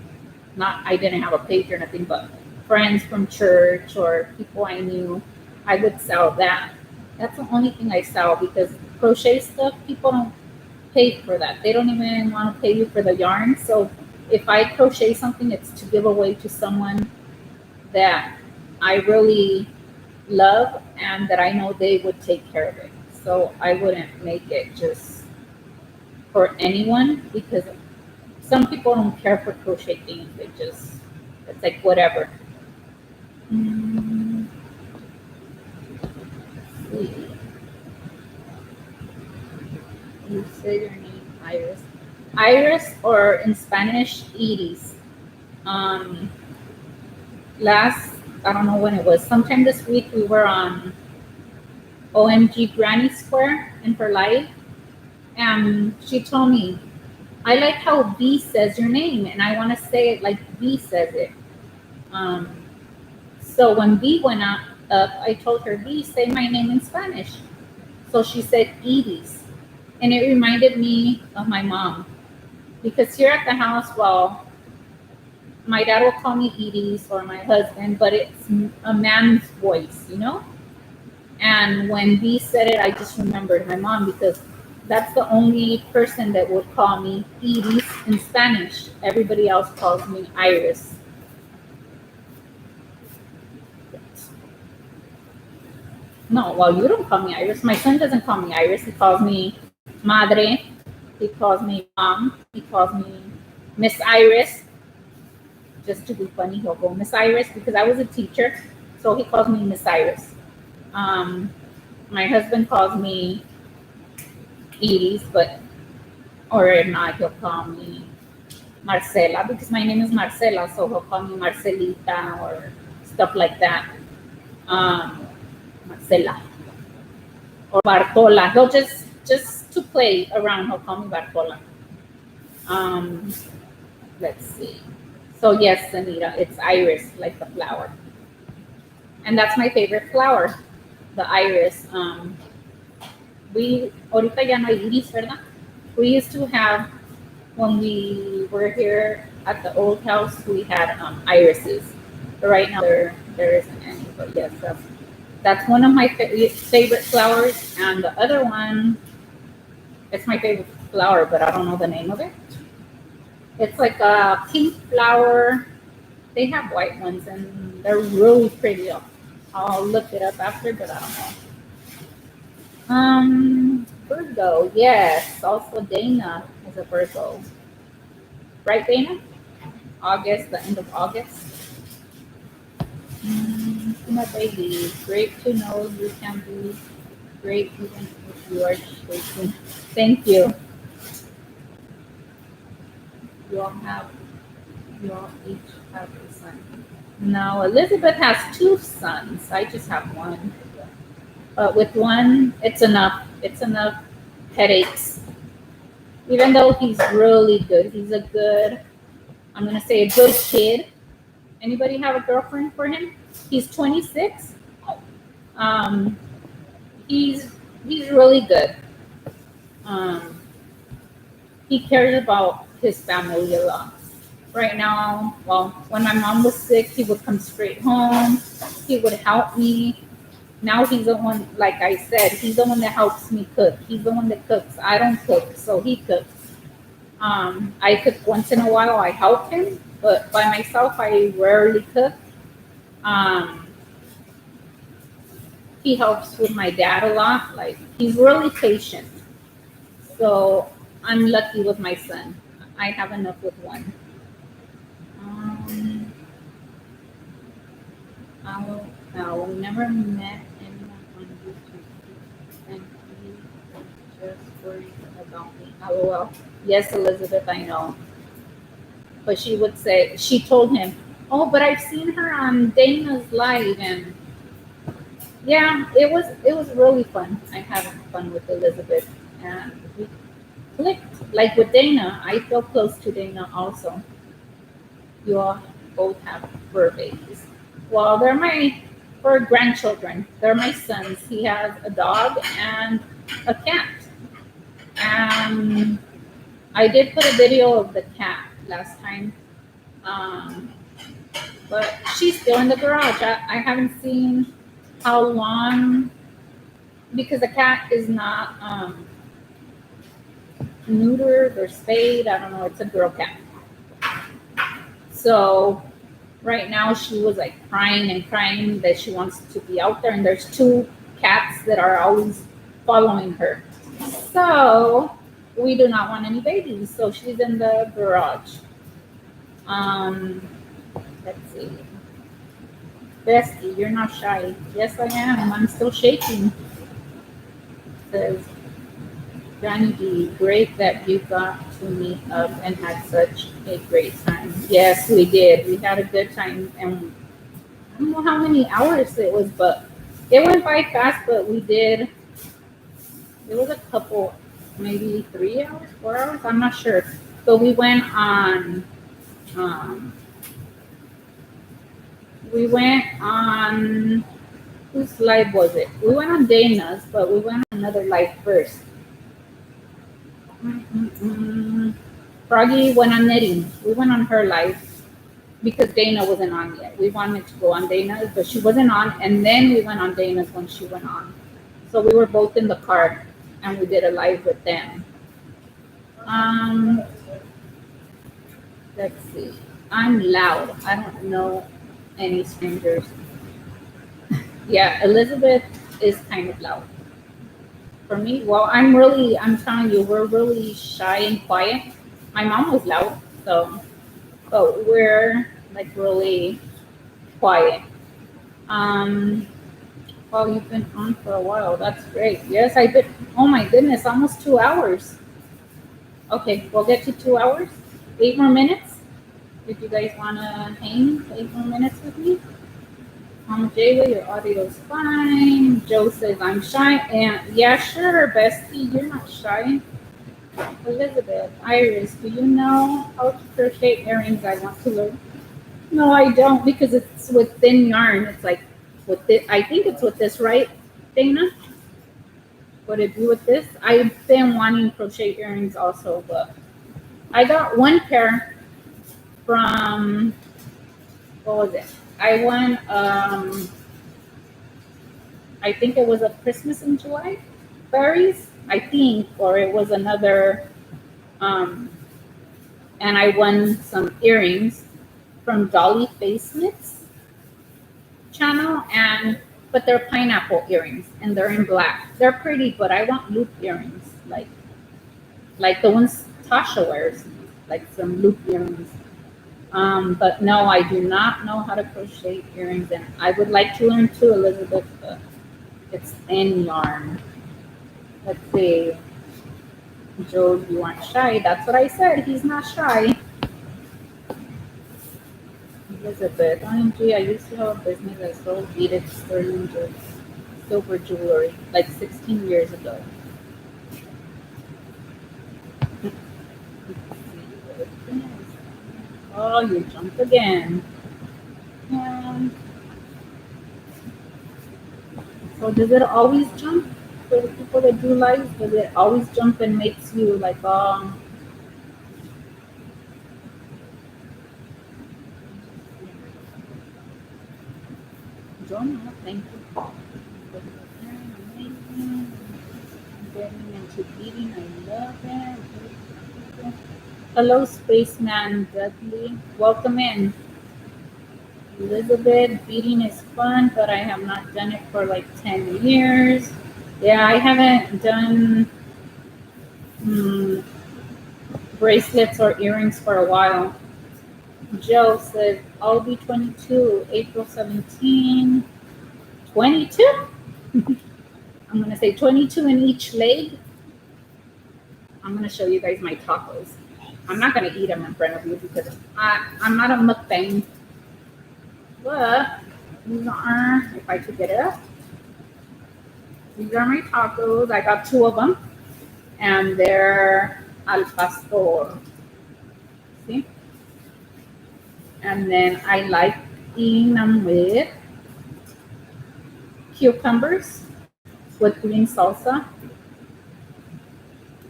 Not, I didn't have a page or nothing, but friends from church or people I knew, I would sell that. That's the only thing I sell because crochet stuff, people don't pay for that. They don't even want to pay you for the yarn. So if I crochet something, it's to give away to someone that I really love and that I know they would take care of it. So I wouldn't make it just for anyone because some people don't care for crochet things. They just, it's like whatever. Mm, let's see. You say your name, Iris. Iris, or in Spanish, Iris. Um, Last, I don't know when it was, sometime this week, we were on OMG Granny Square in her life, and she told me, I like how V says your name, and I want to say it like V says it. Um, so when V went up, I told her, V, say my name in Spanish. So she said Edie's. And it reminded me of my mom. Because here at the house, well, my dad will call me Edie's or my husband, but it's a man's voice, you know? And when V said it, I just remembered my mom because that's the only person that would call me Edie's in Spanish. Everybody else calls me Iris. No, well, you don't call me Iris. My son doesn't call me Iris. He calls me Madre. He calls me Mom. He calls me Miss Iris. Just to be funny, he'll go Miss Iris because I was a teacher. So he calls me Miss Iris. Um, my husband calls me Iris, but, or if not, he'll call me Marcela because my name is Marcela. So he'll call me Marcelita or stuff like that. Marcela. Or Bartola. He'll just to play around, he'll call me Bartola. Um, let's see. So yes, Anita, it's iris, like the flower, and that's my favorite flower, the iris. We ahorita ya no hay iris, ¿verdad? We used to have when we were here at the old house, we had irises. But right now there isn't any. But yes, that's one of my favorite flowers, and the other one, it's my favorite flower, but I don't know the name of it. It's like a pink flower. They have white ones, and they're really pretty. I'll look it up after, but I don't know. Virgo, yes. Also, Dana is a Virgo, right, Dana? August, the end of August. My baby, great to know you can be great even if you are shaking. Thank you. You all have, you all each have a son. No, Elizabeth has two sons. I just have one. But with one, it's enough. It's enough headaches. Even though he's really good, he's a good, I'm gonna say a good kid. Anybody have a girlfriend for him? He's 26. Um, he's he's really good. Um, he cares about his family a lot. Right now, well, when my mom was sick, he would come straight home. He would help me. Now he's the one, like I said, he's the one that helps me cook. He's the one that cooks. I don't cook, so he cooks. I cook once in a while. I help him, but by myself, I rarely cook. Um, he helps with my dad a lot. Like he's really patient. So I'm lucky with my son. I have enough with one. Um, I will never met anyone on YouTube, and he was just worried about me. LOL. Yes, Elizabeth, I know. But she would say, she told him, "Oh, but I've seen her on Dana's live," and yeah, it was really fun. I had fun with Elizabeth, and we clicked. Like with Dana, I feel close to Dana also. You all both have fur babies. Well, they're my for grandchildren. They're my sons. He has a dog and a cat. And I did put a video of the cat last time. Um, but she's still in the garage. I haven't seen how long, because the cat is not neutered or spayed. I don't know. It's a girl cat. So right now she was like crying and crying that she wants to be out there, and there's two cats that are always following her. So we do not want any babies. So she's in the garage. Let's see. Bestie, you're not shy. Yes, I am. I'm still shaking. Says Johnny D, great that you got to meet up and had such a great time. Yes, we did. We had a good time, and I don't know how many hours it was, but it went by fast. But we did. It was a couple, maybe 3 hours, 4 hours. I'm not sure. But we went on. We went on. Whose live was it? We went on Dana's, but we went on another live first. Froggy went on knitting. We went on her live because Dana wasn't on yet. We wanted to go on Dana's, but she wasn't on. And then we went on Dana's when she went on. So we were both in the car and we did a live with them. Let's see. I'm loud. I don't know any strangers. Yeah, Elizabeth is kind of loud. For me, well, I'm telling you, we're really shy and quiet. My mom was loud, so, but we're like really quiet. Well, you've been on for a while. That's great. Yes, I did. Oh my goodness, almost 2 hours. Okay, we'll get to 2 hours. 8 more minutes. If you guys want to hang 8 more minutes with me. Jayla, your audio's fine. Joe says I'm shy. And yeah, sure, Bestie, you're not shy. Elizabeth, Iris, do you know how to crochet earrings? I want to learn. No, I don't, because it's with thin yarn. It's like with this. I think it's with this, right, Dana? Would it be with this? I've been wanting crochet earrings also, but I got one pair from, what was it? I won, I think it was a Christmas in July berries, I think, or it was another, and I won some earrings from Dolly Face Knits channel, but they're pineapple earrings and they're in black. They're pretty, but I want loop earrings, like the ones Tasha wears, like some loop earrings. But no, I do not know how to crochet earrings, and I would like to learn too, Elizabeth, but it's thin yarn. Let's see. Joe, you aren't shy. That's what I said. He's not shy. Elizabeth, OMG, I used to have a business that sold beaded sterling silver jewelry like 16 years ago. Oh, you jumped again. So does it always jump for the people that do lives? Does it always jump and makes you like Jonah, thank you. Amazing. Getting into beating, I love it. Hello, Spaceman Dudley. Welcome in. Elizabeth, beading is fun, but I have not done it for like 10 years. Yeah, I haven't done bracelets or earrings for a while. Joe says, I'll be 22, April 17. 22? I'm going to say 22 in each leg. I'm going to show you guys my tacos. I'm not going to eat them in front of you because I'm not a mukbang. But these are, if I could get it up, these are my tacos. I got 2 of them, and they're al pastor. See? And then I like eating them with cucumbers with green salsa.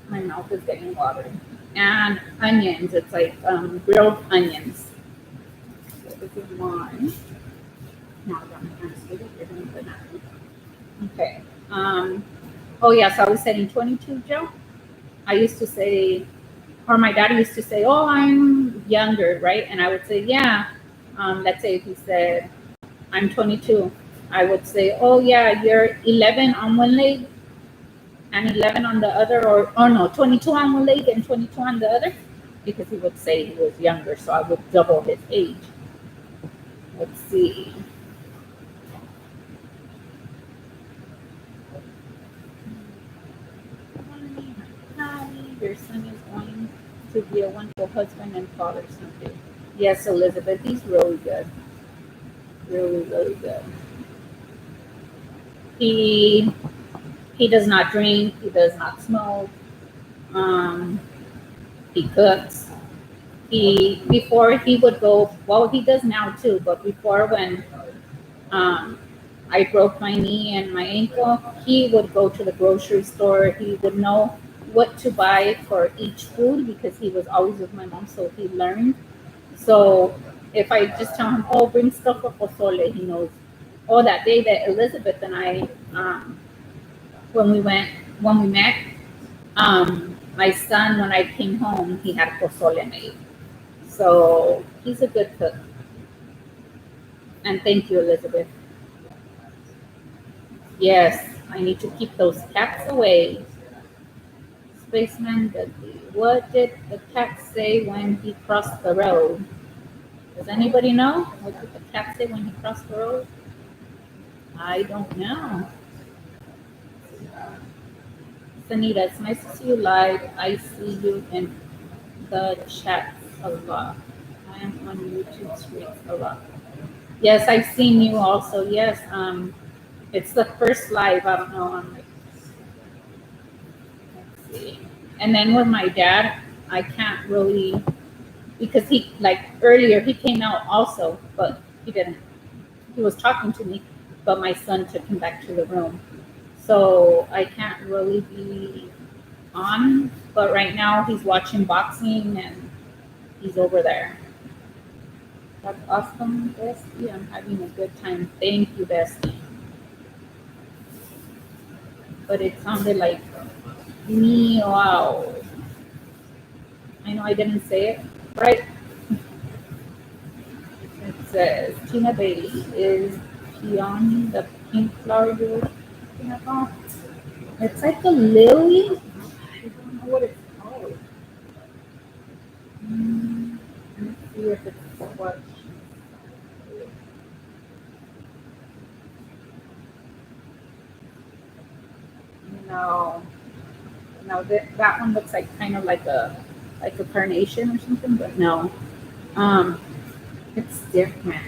My mouth is getting watery. And onions. It's like grilled onions. So this is one. Now I got my hands with it. You're gonna put that. Okay. Oh yeah. So I was saying 22, Joe. I used to say, or my daddy used to say, "Oh, I'm younger, right?" And I would say, "Yeah." Let's say if he said, "I'm 22," I would say, "Oh yeah, you're 11 on one leg and 11 on the other," or oh no, 22 on one leg and 22 on the other, because he would say he was younger, so I would double his age. Let's see. Your son is going to be a wonderful husband and father someday. Yes, Elizabeth, he's really good. Really, really good. He he does not drink. He does not smoke. Um, he cooks. He before he would go. Well, he does now too. But before, when um, I broke my knee and my ankle, he would go to the grocery store. He would know what to buy for each food because he was always with my mom, so he learned. So if I just tell him, "Oh, bring stuff for pozole," he knows. Oh, that day that Elizabeth and I, when we went, when we met, my son, when I came home, he had pozole made. So he's a good cook. And thank you, Elizabeth. Yes, I need to keep those cats away. Spaceman Dudley. What did the cat say when he crossed the road? Does anybody know? What did the cat say when he crossed the road? I don't know. Sanita, it's nice to see you live. I see you in the chat a lot. I am on YouTube streams a lot. Yes, I've seen you also. Yes, it's the first live. I don't know. Let's see. And then with my dad, I can't really, because he, like earlier he came out also, but he didn't. He was talking to me, but my son took him back to the room, so I can't really be on. But right now he's watching boxing and he's over there. That's awesome, Bestie. I'm having a good time. Thank you, Bestie. But it sounded like meow. I know I didn't say it right. It says Tina Bailey is Peony the pink flower you're talking about. It's like a lily. I don't know what it's called. Let's see if it's what. No, no, that one looks like kind of like a carnation or something, but no, um, it's different.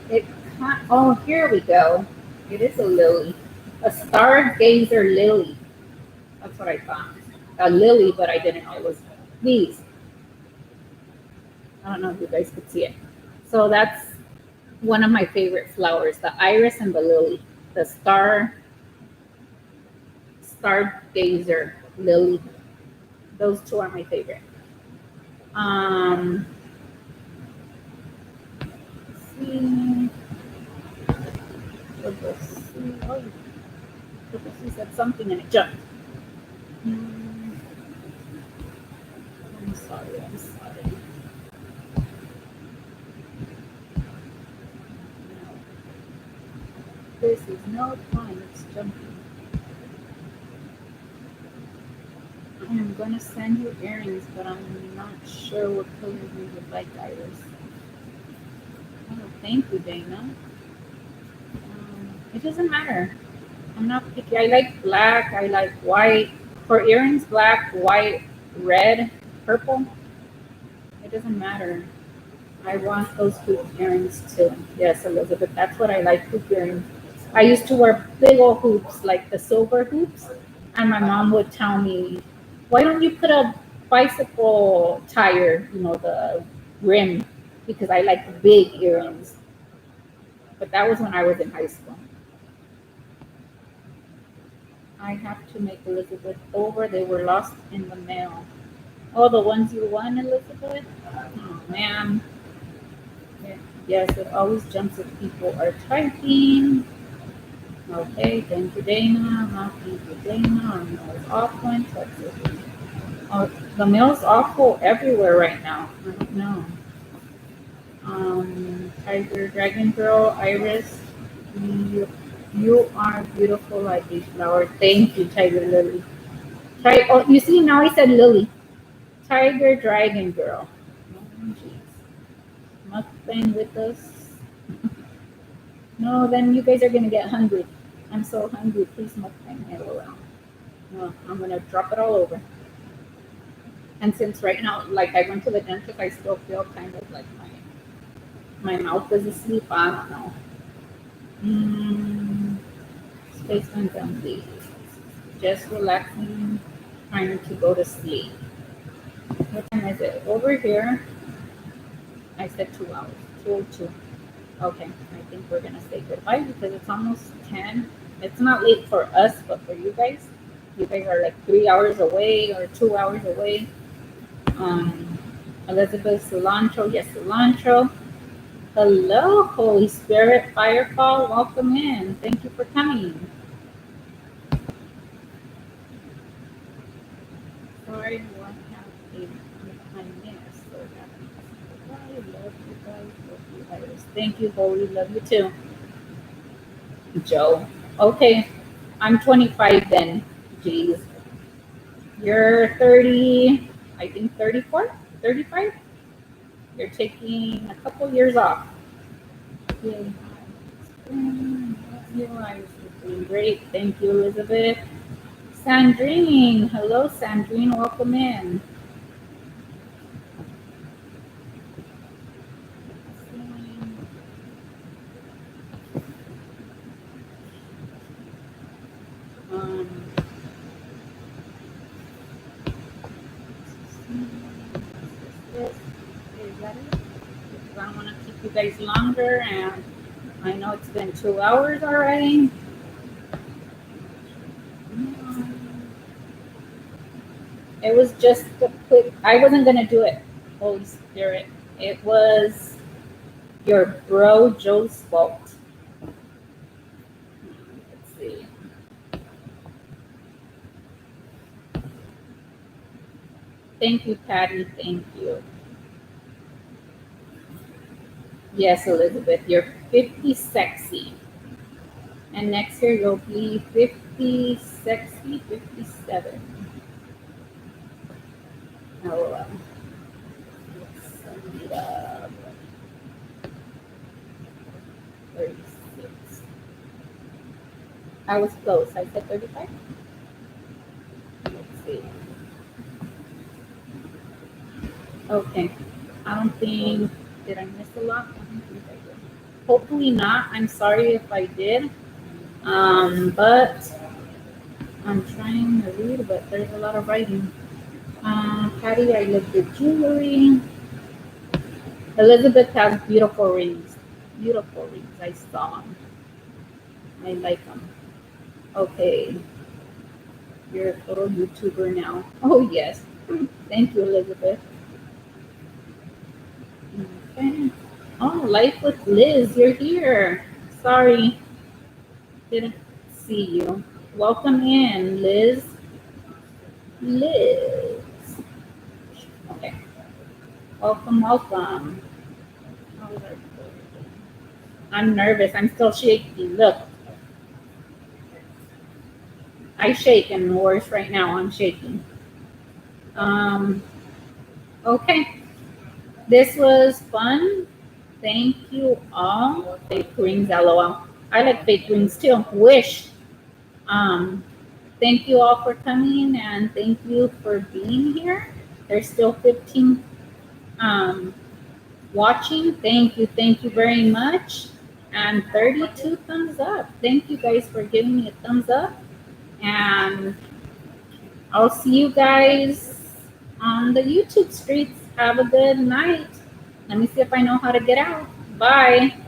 It can't. Oh, here we go. It is a lily, a stargazer lily. That's what I found. A lily, but I didn't know it was these. I don't know if you guys could see it. So that's one of my favorite flowers, the iris and the lily. The stargazer lily. Those two are my favorite. Um, let's see. Oh, she said something and it jumped. I'm sorry, I'm sorry. No. This is no time, it's jumping. I am going to send you earrings, but I'm not sure what color you would like, Iris. Oh, thank you, Dana. It doesn't matter. I'm not picky. I like black, I like white. For earrings, black, white, red, purple. It doesn't matter. I want those hoop earrings too. Yes, Elizabeth, that's what I like, hoop earrings. I used to wear big old hoops, like the silver hoops, and my mom would tell me, Why don't you put a bicycle tire, the rim? Because I like big earrings. But that was when I was in high school. I have to make Elizabeth over. They were lost in the mail. Oh, the ones you won, Elizabeth? Oh, man. Yes, it always jumps if people are typing. Okay, thank you, Dana. Thank you, Dana. Our mail is awful in Texas. Oh, the mail's awful everywhere right now. I don't know. Tiger, Dragon Girl, Iris, you are beautiful like a flower. Thank you, Tiger Lily. Oh, you see, now I said Lily. Tiger, Dragon Girl. Oh, jeez. Mukbang with us. No, then you guys are going to get hungry. I'm so hungry. Please mukbang. LOL. No, I'm going to drop it all over. And since right now, like I went to the dentist, I still feel kind of like my mouth is asleep. I don't know. Space went empty. Just relaxing, trying to go to sleep. What time is it? Over here, I said 2 hours. 2:02. Okay, I think we're gonna say goodbye because it's almost 10. It's not late for us, but for you guys are like 3 hours away or 2 hours away. Elizabeth Cilantro, yes, Cilantro. Hello, Holy Spirit, Firefall, welcome in. Thank you for coming. Sorry, what happened? I missed. So I love you guys. Love you, Iris. Thank you, Holy. Love you too. Joe. Okay, I'm 25 then. Jeez. You're 30, I think 34, 35. You're taking a couple years off. Yay. You guys are doing great. Thank you, Elizabeth. Sandrine. Hello, Sandrine. Welcome in. I don't want to keep you guys longer, and I know it's been 2 hours already. It was just a quick, I wasn't going to do it, Holy Spirit. It was your bro Joe's fault. Let's see. Thank you, Patty. Thank you. Yes, Elizabeth, you're 50 sexy. And next year you'll be 50 sexy, 57. Oh, let's sum it up. 36. I was close. I said 35. Let's see. Okay. I don't think, did I miss a lot? I don't think I did. Hopefully not. I'm sorry if I did. But I'm trying to read, but there's a lot of writing. Patty, I love the jewelry. Elizabeth has beautiful rings. Beautiful rings. I saw them. I like them. Okay. You're a total YouTuber now. Oh, yes. Thank you, Elizabeth. Okay. Oh, Life with Liz. You're here. Sorry. Didn't see you. Welcome in, Liz. Liz. Okay. Welcome, welcome. I'm nervous. I'm still shaky. Look. I shake and worse right now. I'm shaking. Okay. This was fun. Thank you all. Fake rings, LOL. I like fake rings too. Wish. Thank you all for coming and thank you for being here. There's still 15 watching. Thank you very much. And 32 thumbs up. Thank you guys for giving me a thumbs up. And I'll see you guys on the YouTube streets. Have a good night. Let me see if I know how to get out. Bye.